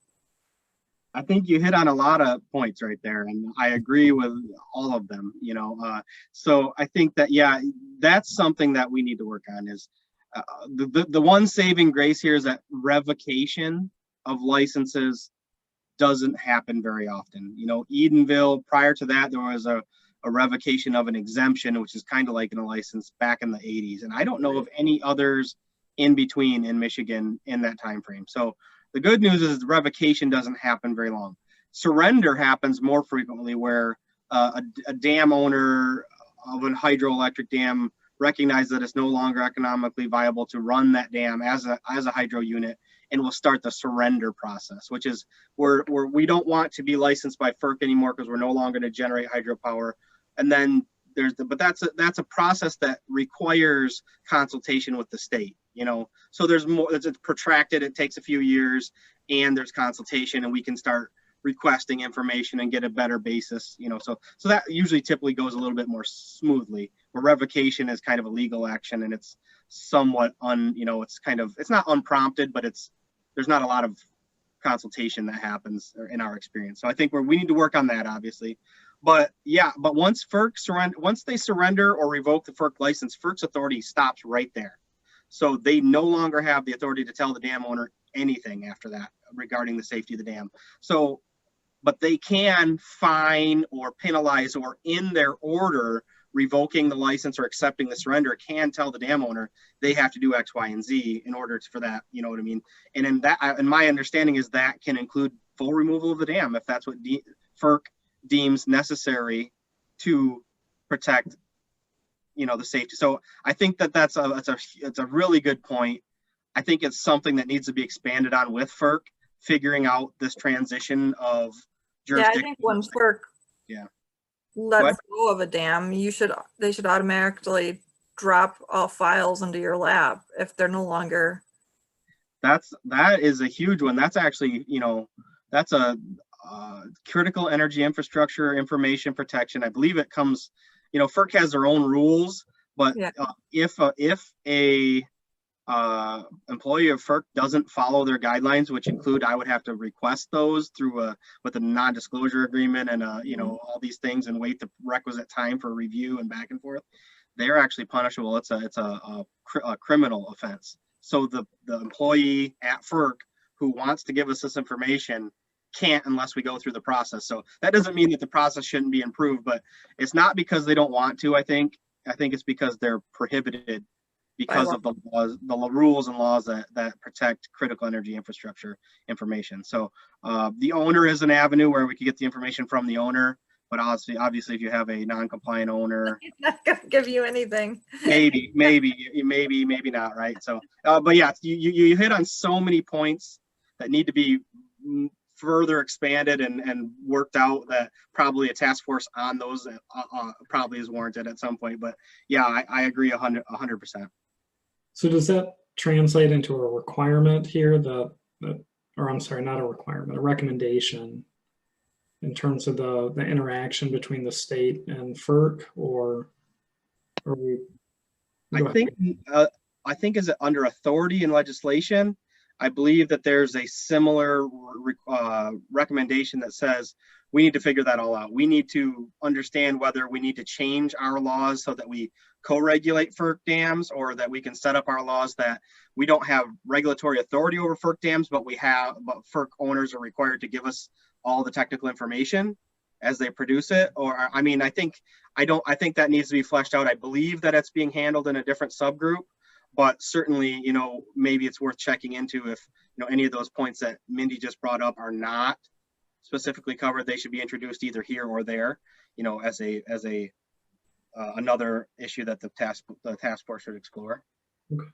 I think you hit on a lot of points right there, and I agree with all of them, you know. So I think that, yeah, that's something that we need to work on. Is the one saving grace here is that revocation of licenses doesn't happen very often. You know, Edenville, prior to that, there was a revocation of an exemption, which is kind of like a license back in the 80s. And I don't know of any others in between in Michigan in that time frame. So the good news is the revocation doesn't happen very long. Surrender happens more frequently, where a dam owner of a hydroelectric dam recognizes that it's no longer economically viable to run that dam as a hydro unit, and will start the surrender process, which is where we don't want to be licensed by FERC anymore because we're no longer going to generate hydropower. And then but that's a process that requires consultation with the state, you know. So there's more, it's protracted, it takes a few years, and there's consultation, and we can start requesting information and get a better basis, you know. So that usually typically goes a little bit more smoothly. Where revocation is kind of a legal action, and it's somewhat it's not unprompted, but there's not a lot of consultation that happens in our experience. So I think we need to work on that, obviously. But yeah, but once they surrender or revoke the FERC license, FERC's authority stops right there. So they no longer have the authority to tell the dam owner anything after that regarding the safety of the dam. So, but they can fine or penalize, or in their order revoking the license or accepting the surrender, can tell the dam owner they have to do X, Y, and Z in order for that, you know what I mean? And in that, and my understanding is that can include full removal of the dam if that's what FERC deems necessary to protect, you know, the safety. So I think that's a really good point. I think it's something that needs to be expanded on with FERC, figuring out this transition of jurisdiction. Yeah, I think when FERC lets go of a dam, they should automatically drop all files into your lab if they're no longer. That is a huge one. That's actually, you know, that's a critical energy infrastructure information protection. I believe it comes, you know, FERC has their own rules, but if a employee of FERC doesn't follow their guidelines, which include I would have to request those through with a non-disclosure agreement and you know, all these things, and wait the requisite time for review and back and forth, they're actually punishable. It's a criminal offense. So the employee at FERC who wants to give us this information can't unless we go through the process. So that doesn't mean that the process shouldn't be improved, but it's not because they don't want to. I think it's because they're prohibited because of the laws, the rules and laws that protect critical energy infrastructure information. So the owner is an avenue where we could get the information from the owner, but obviously if you have a non-compliant owner, He's not gonna give you anything. maybe not, right? So, but yeah, you hit on so many points that need to be further expanded and worked out, that probably a task force on those probably is warranted at some point. But yeah, I agree 100%. So does that translate into a requirement here or I'm sorry, not a requirement, a recommendation in terms of the interaction between the state and FERC, or we? I think is it under authority and legislation? I believe that there's a similar recommendation that says we need to figure that all out. We need to understand whether we need to change our laws so that we co-regulate FERC dams, or that we can set up our laws that we don't have regulatory authority over FERC dams, but FERC owners are required to give us all the technical information as they produce it. Or, I mean, I think that needs to be fleshed out. I believe that it's being handled in a different subgroup. But certainly, you know, maybe it's worth checking into if, you know, any of those points that Mindy just brought up are not specifically covered. They should be introduced either here or there, you know, as another issue that the task force should explore. Okay.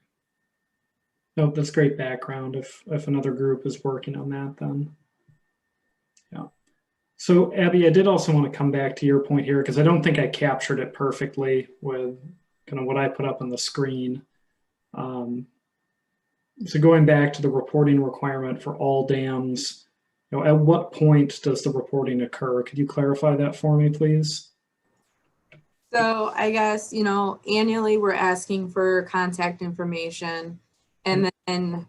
No, that's great background. If another group is working on that, then yeah. So Abby, I did also want to come back to your point here, because I don't think I captured it perfectly with kind of what I put up on the screen. So going back to the reporting requirement for all dams, you know, at what point does the reporting occur? Could you clarify that for me, please? So I guess, you know, annually we're asking for contact information. And then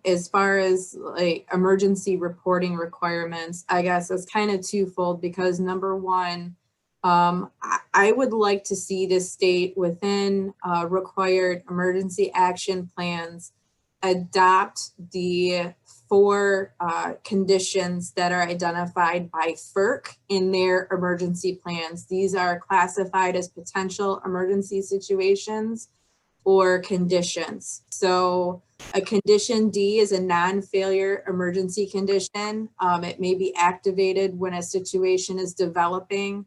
as far as like emergency reporting requirements, I guess it's kind of twofold, because number one, I would like to see the state within required emergency action plans adopt the 4 conditions that are identified by FERC in their emergency plans. These are classified as potential emergency situations or conditions. So a condition D is a non-failure emergency condition. It may be activated when a situation is developing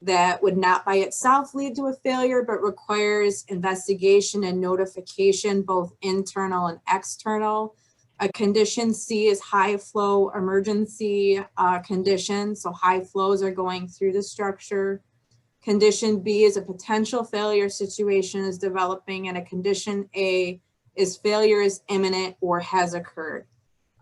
that would not by itself lead to a failure, but requires investigation and notification, both internal and external. A condition C is high flow emergency condition. So high flows are going through the structure. Condition B is a potential failure situation is developing, and a condition A is failure is imminent or has occurred.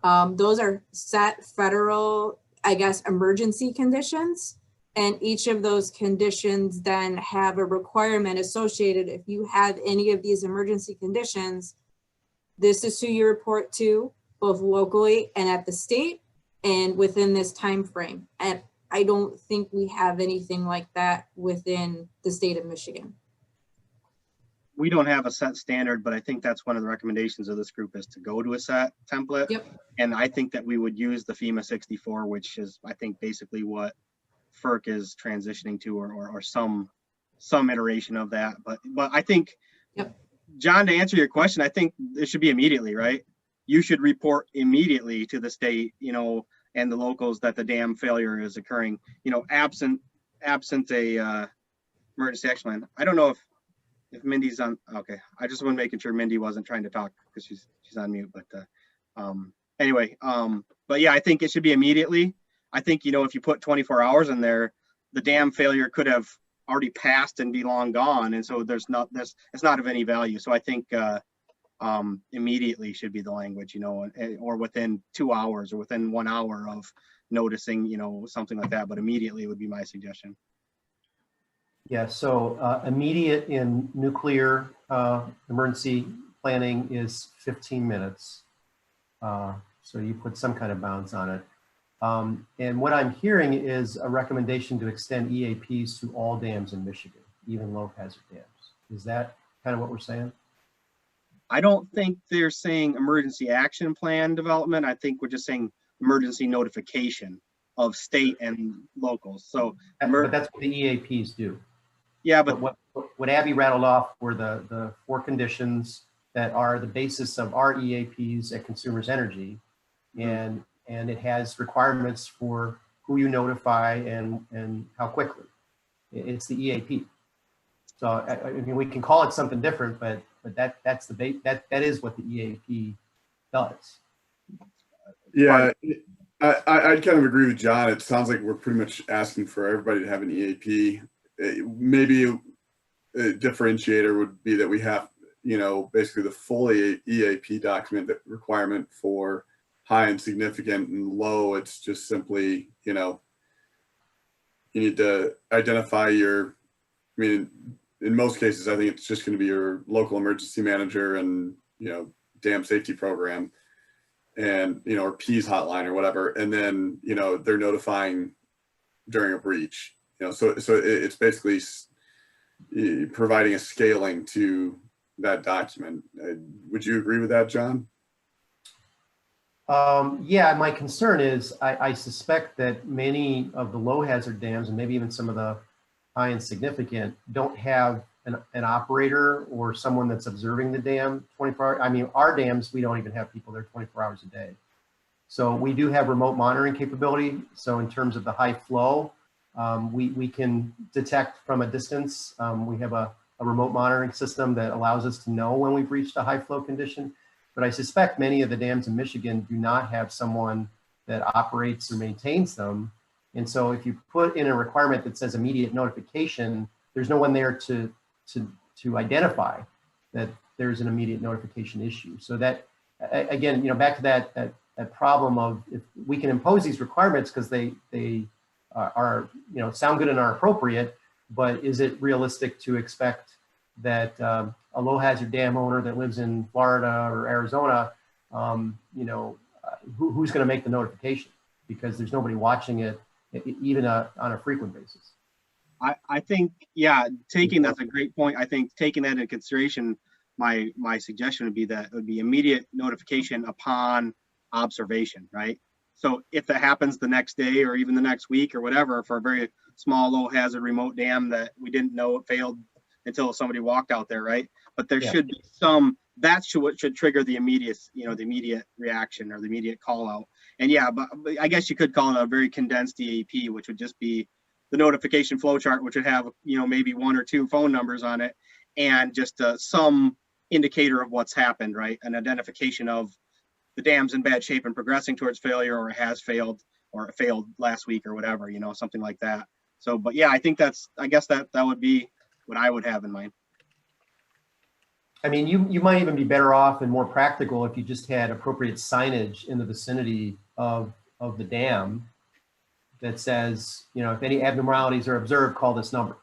Those are set federal, I guess, emergency conditions. And each of those conditions then have a requirement associated. If you have any of these emergency conditions, this is who you report to, both locally and at the state, and within this time frame. And I don't think we have anything like that within the state of Michigan. We don't have a set standard, but I think that's one of the recommendations of this group, is to go to a set template. Yep. And I think that we would use the FEMA 64, which is, I think, basically what FERC is transitioning to, or some iteration of that. But I think, yep. John, to answer your question, I think it should be immediately, right? You should report immediately to the state, you know, and the locals that the dam failure is occurring, you know, absent a emergency action plan. I don't know if Mindy's on. Okay, I just want making sure Mindy wasn't trying to talk because she's on mute. But anyway, but yeah, I think it should be immediately. I think, you know, if you put 24 hours in there, the dam failure could have already passed and be long gone, and so it's not of any value. So I think immediately should be the language, you know, or within 2 hours or within 1 hour of noticing, you know, something like that. But immediately would be my suggestion. Yeah, so immediate in nuclear emergency planning is 15 minutes. So you put some kind of bounds on it. And what I'm hearing is a recommendation to extend EAPs to all dams in Michigan, even low hazard dams. Is that kind of what we're saying? I don't think they're saying emergency action plan development. I think we're just saying emergency notification of state and locals. So, but that's what the EAPs do. Yeah, but what Abby rattled off were the 4 conditions that are the basis of our EAPs at Consumers Energy, and it has requirements for who you notify and how quickly. It's the EAP. So I mean, we can call it something different, but that's the that is what the EAP does. Yeah, I'd kind of agree with John. It sounds like we're pretty much asking for everybody to have an EAP. Maybe a differentiator would be that we have, basically the full EAP document requirement for high and significant, and low, it's just simply, you need to identify your, in most cases, I think it's just going to be your local emergency manager and, dam safety program and, or PEAS hotline or whatever. And then, they're notifying during a breach, so it's basically providing a scaling to that document. Would you agree with that, John? Yeah, my concern is I suspect that many of the low hazard dams and maybe even some of the high and significant don't have an operator or someone that's observing the dam 24 hours. I mean, our dams, we don't even have people there 24 hours a day. So we do have remote monitoring capability. So in terms of the high flow, we can detect from a distance. We have a remote monitoring system that allows us to know when we've reached a high flow condition. But I suspect many of the dams in Michigan do not have someone that operates or maintains them. And so if you put in a requirement that says immediate notification, there's no one there to identify that there's an immediate notification issue. So that, again, back to that problem of if we can impose these requirements because they are sound good and are appropriate, but is it realistic to expect that a low hazard dam owner that lives in Florida or Arizona, who's going to make the notification? Because there's nobody watching it, even on a frequent basis. I think, that's a great point. I think taking that into consideration, my suggestion would be that it would be immediate notification upon observation, right? So if that happens the next day or even the next week or whatever, for a very small, low hazard remote dam that we didn't know it failed until somebody walked out there, right? But there should be that's what should trigger the immediate, the immediate reaction or the immediate call out. And but I guess you could call it a very condensed EAP, which would just be the notification flow chart, which would have, maybe 1 or 2 phone numbers on it and just some indicator of what's happened, right? An identification of the dam's in bad shape and progressing towards failure, or it has failed, or it failed last week or whatever, something like that. So, but I think I guess that would be what I would have in mind. I mean, you might even be better off and more practical if you just had appropriate signage in the vicinity of the dam that says, if any abnormalities are observed, call this number.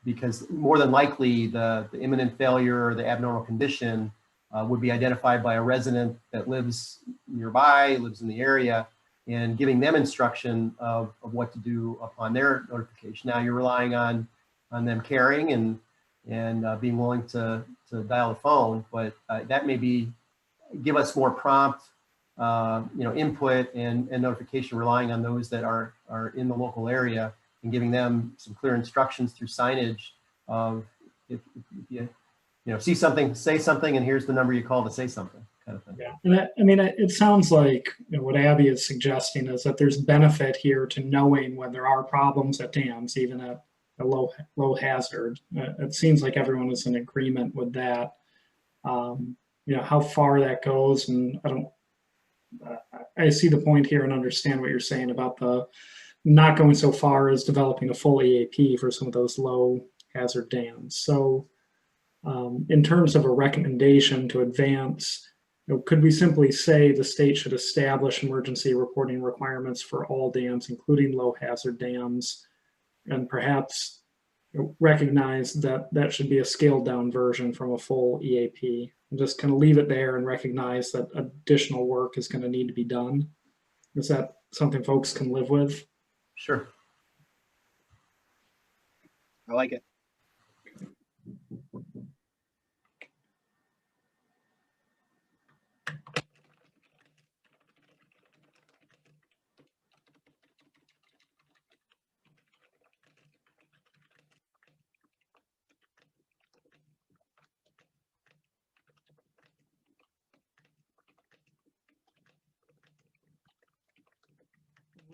Because more than likely the imminent failure or the abnormal condition would be identified by a resident that lives nearby, lives in the area, and giving them instruction of what to do upon their notification. Now you're relying on them caring and being willing to dial the phone, but that may give us more prompt input and notification, relying on those that are in the local area and giving them some clear instructions through signage of if you see something, say something, and here's the number you call to say something, kind of thing. Yeah, and it sounds like what Abby is suggesting is that there's benefit here to knowing when there are problems at dams, even at a low hazard. It seems like everyone is in agreement with that. How far that goes, and I see the point here and understand what you're saying about the not going so far as developing a full EAP for some of those low hazard dams. So in terms of a recommendation to advance, could we simply say the state should establish emergency reporting requirements for all dams, including low hazard dams, and perhaps recognize that that should be a scaled down version from a full EAP. And just kind of leave it there and recognize that additional work is going to need to be done. Is that something folks can live with? Sure. I like it.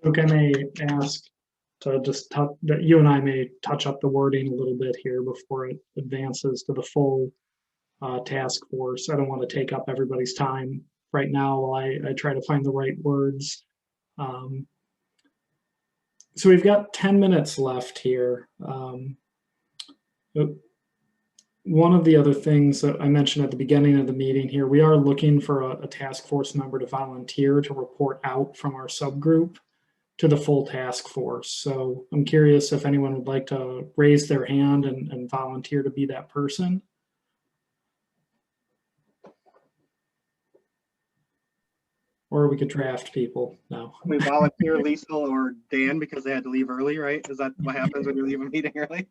Luke, I may ask to just that you and I may touch up the wording a little bit here before it advances to the full task force. I don't want to take up everybody's time right now while I try to find the right words. So we've got 10 minutes left here. One of the other things that I mentioned at the beginning of the meeting here, we are looking for a task force member to volunteer to report out from our subgroup to the full task force. So I'm curious if anyone would like to raise their hand and volunteer to be that person. Or we could draft people. No. We volunteer Lisa or Dan because they had to leave early, right? Is that what happens when you leave a meeting early?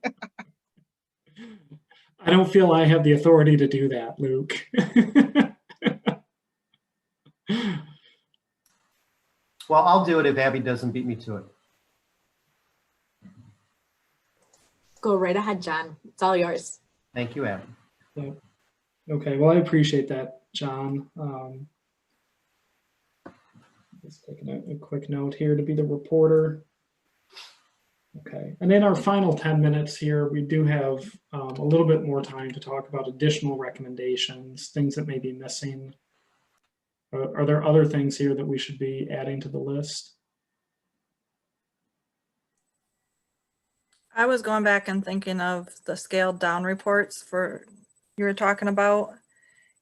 I don't feel I have the authority to do that, Luke. Well, I'll do it if Abby doesn't beat me to it. Go right ahead, John. It's all yours. Thank you, Abby. Okay, well, I appreciate that, John. Just taking a quick note here to be the reporter. Okay, and in our final 10 minutes here, we do have a little bit more time to talk about additional recommendations, things that may be missing. Are there other things here that we should be adding to the list? I was going back and thinking of the scaled down reports for you were talking about.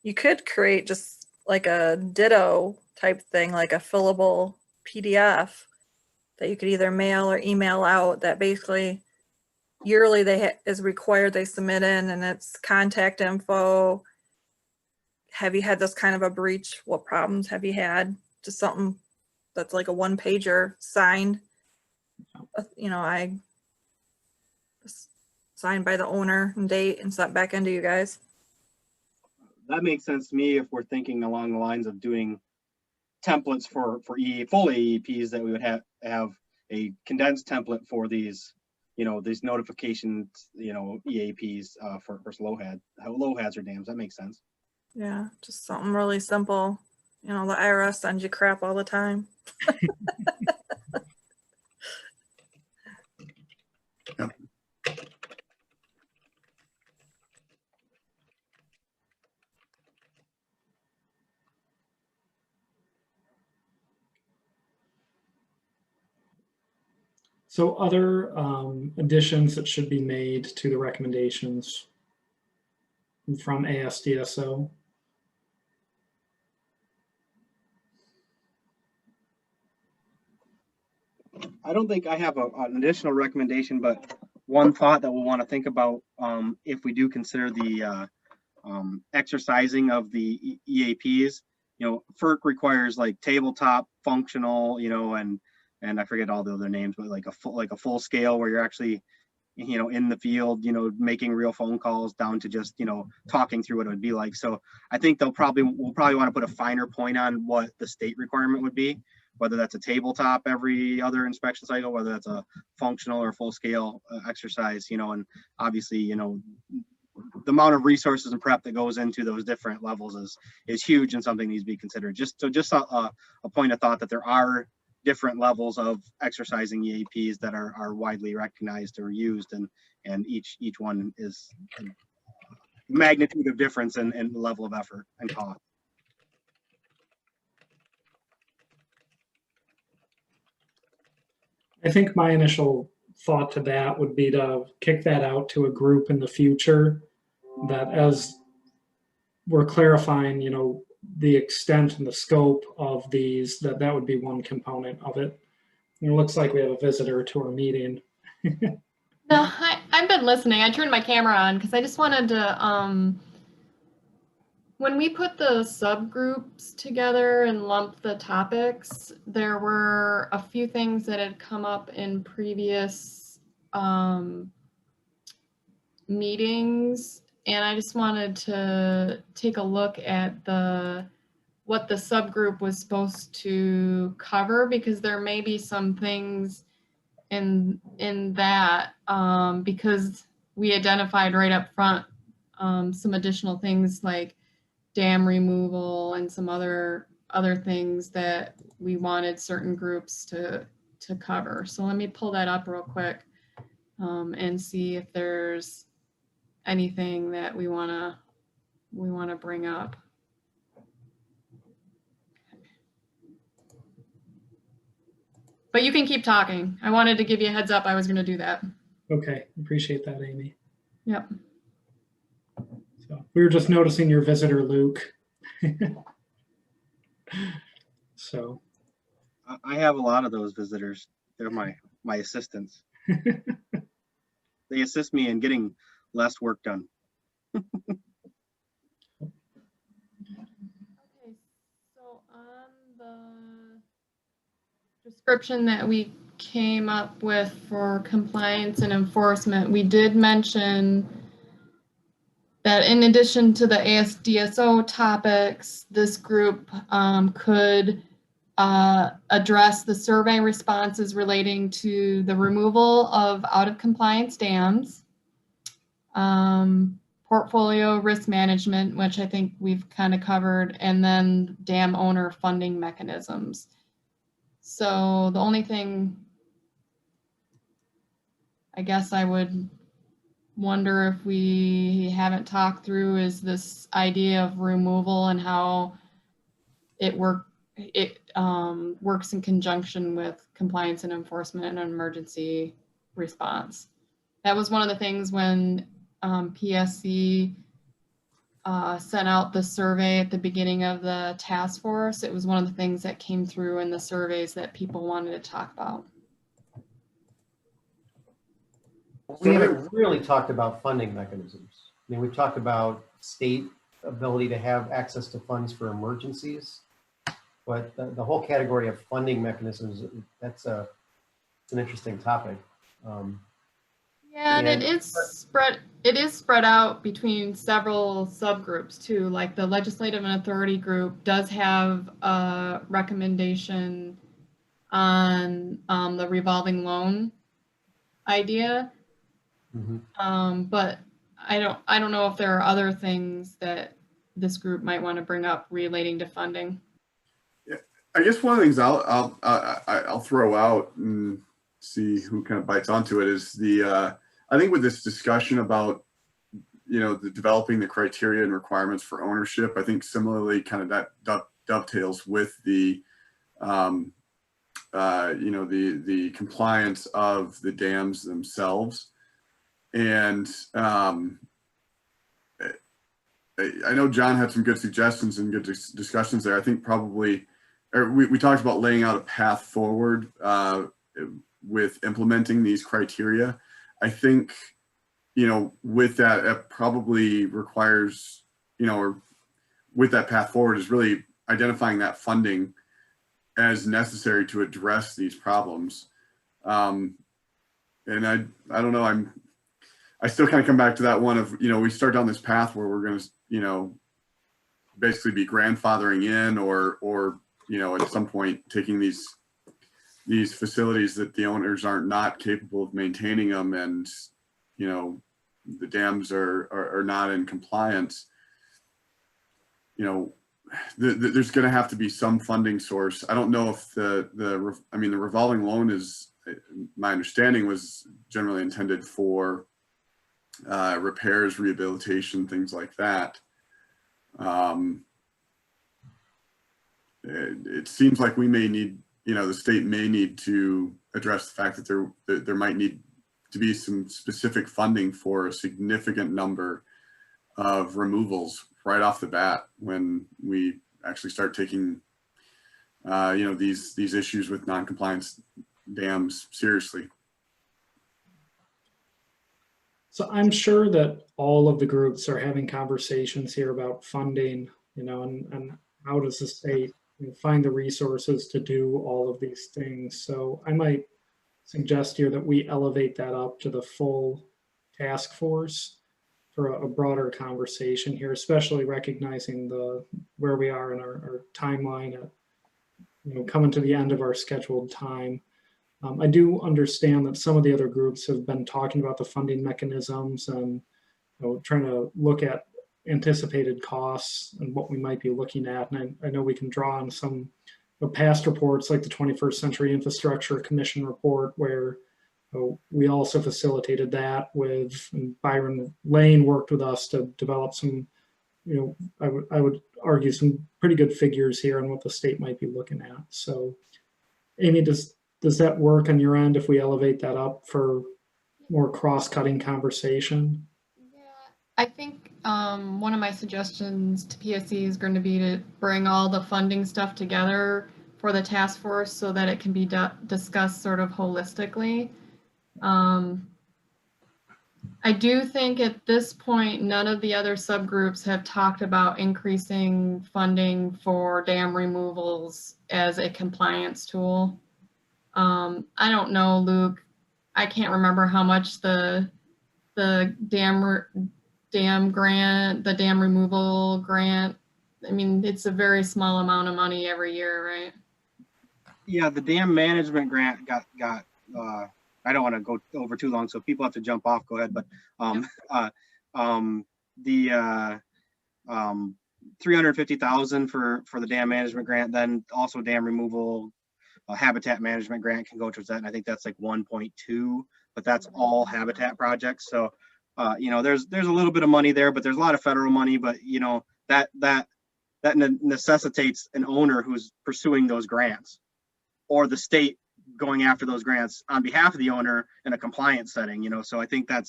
You could create just like a ditto type thing, like a fillable PDF that you could either mail or email out that basically yearly is required they submit in, and it's contact info. Have you had this kind of a breach? What problems have you had? Just something that's like a one pager signed, you know, I signed by the owner and date and sent back into you guys. That makes sense to me if we're thinking along the lines of doing templates for full AEPs, that we would have a condensed template for these, you know, these notifications, you know, EAPs for low hazard dams. That makes sense. Yeah, just something really simple. You know, the IRS sends you crap all the time. Yep. So other additions that should be made to the recommendations from ASDSO? I don't think I have an additional recommendation, but one thought that we'll want to think about if we do consider the exercising of the EAPs. You know, FERC requires like tabletop, functional, you know, and I forget all the other names, but like a full scale where you're actually, you know, in the field, you know, making real phone calls down to just, you know, talking through what it would be like. So I think we'll probably want to put a finer point on what the state requirement would be, whether that's a tabletop every other inspection cycle, whether that's a functional or full scale exercise, you know, and obviously, you know, the amount of resources and prep that goes into those different levels is huge and something needs to be considered. Just a point of thought that there are different levels of exercising EAPs that are widely recognized or used, and each one is a magnitude of difference in the level of effort and cost. I think my initial thought to that would be to kick that out to a group in the future, that as we're clarifying, you know, the extent and the scope of these, that would be one component of it. And it looks like we have a visitor to our meeting. No, I've been listening. I turned my camera on because I just wanted to, when we put the subgroups together and lumped the topics, there were a few things that had come up in previous meetings, and I just wanted to take a look at what the subgroup was supposed to cover, because there may be some things in that, because we identified right up front some additional things like dam removal and some other things that we wanted certain groups to cover. So let me pull that up real quick and see if there's anything that we wanna bring up. But you can keep talking. I wanted to give you a heads up. I was going to do that. Okay, appreciate that, Amy. Yep. So we were just noticing your visitor, Luke. So I have a lot of those visitors. They're my assistants. They assist me in getting less work done. Okay, so on the description that we came up with for compliance and enforcement, we did mention that in addition to the ASDSO topics, this group could address the survey responses relating to the removal of out-of-compliance dams, portfolio risk management, which I think we've kind of covered, and then dam owner funding mechanisms. So the only thing I guess I would wonder if we haven't talked through is this idea of removal and how it works in conjunction with compliance and enforcement and emergency response. That was one of the things when PSC sent out the survey at the beginning of the task force. It was one of the things that came through in the surveys that people wanted to talk about. We haven't really talked about funding mechanisms. I mean, we've talked about state ability to have access to funds for emergencies, but the whole category of funding mechanisms, it's an interesting topic. Yeah, and it is spread out between several subgroups too. Like the legislative and authority group does have a recommendation on the revolving loan idea. Mm-hmm. But I don't know if there are other things that this group might want to bring up relating to funding. Yeah, I guess one of the things I'll throw out and see who kind of bites onto it is I think with this discussion about, you know, the developing the criteria and requirements for ownership, I think similarly kind of that dovetails with the you know, the compliance of the dams themselves. And I know John had some good suggestions and good discussions there. I think probably, we talked about laying out a path forward with implementing these criteria. I think, you know, with that, it probably requires, you know, or with that path forward is really identifying that funding as necessary to address these problems. And I don't know, I still kind of come back to that one of, you know, we start down this path where we're going to, you know, basically be grandfathering in or, you know, at some point taking these facilities that the owners aren't not capable of maintaining them, and, you know, the dams are not in compliance. You know, there's going to have to be some funding source. I don't know if the revolving loan is, my understanding was generally intended for repairs, rehabilitation, things like that. It seems like we may need, you know, the state may need to address the fact that there might need to be some specific funding for a significant number of removals right off the bat when we actually start taking, you know, these issues with non-compliance dams seriously. So I'm sure that all of the groups are having conversations here about funding, and how does the state find the resources to do all of these things. So I might suggest here that we elevate that up to the full task force for a broader conversation here, especially recognizing where we are in our timeline at, coming to the end of our scheduled time. I do understand that some of the other groups have been talking about the funding mechanisms and trying to look at anticipated costs and what we might be looking at. And I know we can draw on some past reports like the 21st Century Infrastructure Commission report, where we also facilitated that with, and Byron Lane worked with us to develop some, I would argue some pretty good figures here on what the state might be looking at. So Amy, does that work on your end if we elevate that up for more cross-cutting conversation? Yeah, I think one of my suggestions to PSC is going to be to bring all the funding stuff together for the task force so that it can be discussed sort of holistically. I do think at this point, none of the other subgroups have talked about increasing funding for dam removals as a compliance tool. I don't know, Luke, I can't remember how much the dam grant, the dam removal grant, I mean, it's a very small amount of money every year, right? Yeah, the dam management grant got I don't want to go over too long, so if people have to jump off, go ahead. But the $350,000 for the dam management grant, then also dam removal, habitat management grant can go towards that, and I think that's like 1.2, but that's all habitat projects. So there's a little bit of money there, but there's a lot of federal money. But that necessitates an owner who's pursuing those grants, or the state going after those grants on behalf of the owner in a compliance setting. So I think the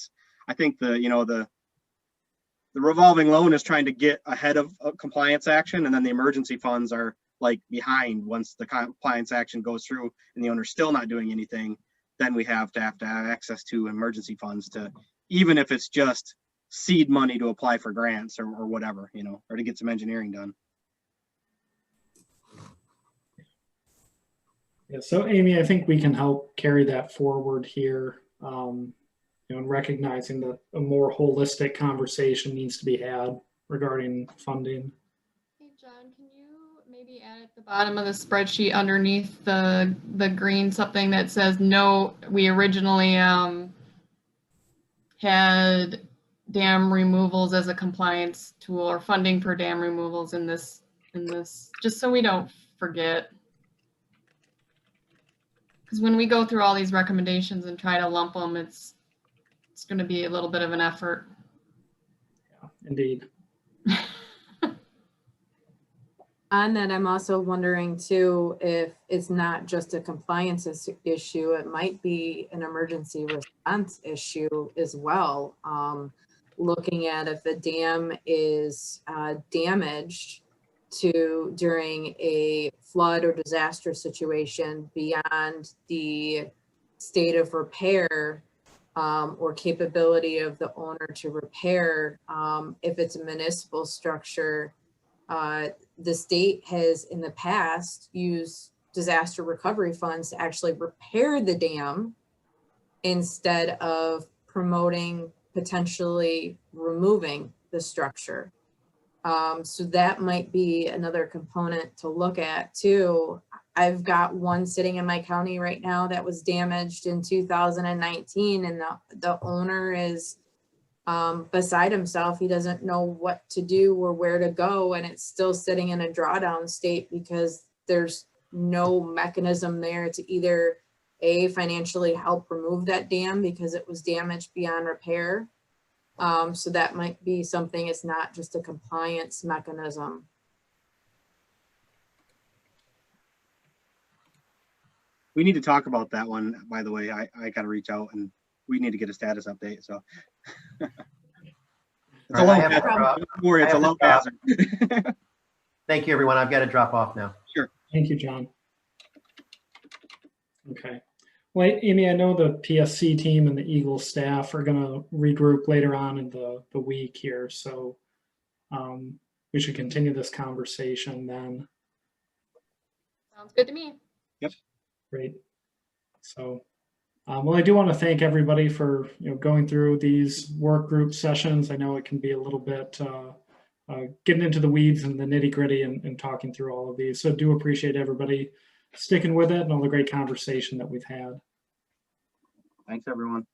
revolving loan is trying to get ahead of compliance action, and then the emergency funds are like behind. Once the compliance action goes through and the owner's still not doing anything, then we have to have access to emergency funds to, even if it's just seed money to apply for grants or whatever, or to get some engineering done. Yeah, so Amy, I think we can help carry that forward here, and recognizing that a more holistic conversation needs to be had regarding funding. Hey, John, can you maybe add at the bottom of the spreadsheet underneath the green something that says, no, we originally had dam removals as a compliance tool, or funding for dam removals in this, just so we don't forget. Because when we go through all these recommendations and try to lump them, it's going to be a little bit of an effort. Yeah, indeed. On that, I'm also wondering too, if it's not just a compliance issue, it might be an emergency response issue as well. Looking at if the dam is damaged during a flood or disaster situation beyond the state of repair or capability of the owner to repair. If it's a municipal structure, the state has in the past used disaster recovery funds to actually repair the dam instead of promoting potentially removing the structure. So that might be another component to look at too. I've got one sitting in my county right now that was damaged in 2019, and the owner is beside himself. He doesn't know what to do or where to go, and it's still sitting in a drawdown state because there's no mechanism there to either financially help remove that dam because it was damaged beyond repair. So that might be something. It's not just a compliance mechanism. We need to talk about that one, by the way. I got to reach out and we need to get a status update. So it's a low hazard. Thank you, everyone. I've got to drop off now. Sure. Thank you, John. Okay. Well, Amy, I know the PSC team and the Eagle staff are going to regroup later on in the week here. So we should continue this conversation then. Sounds good to me. Great. So, well, I do want to thank everybody for going through these work group sessions. I know it can be a little bit getting into the weeds and the nitty gritty and talking through all of these. So do appreciate everybody sticking with it and all the great conversation that we've had. Thanks, everyone.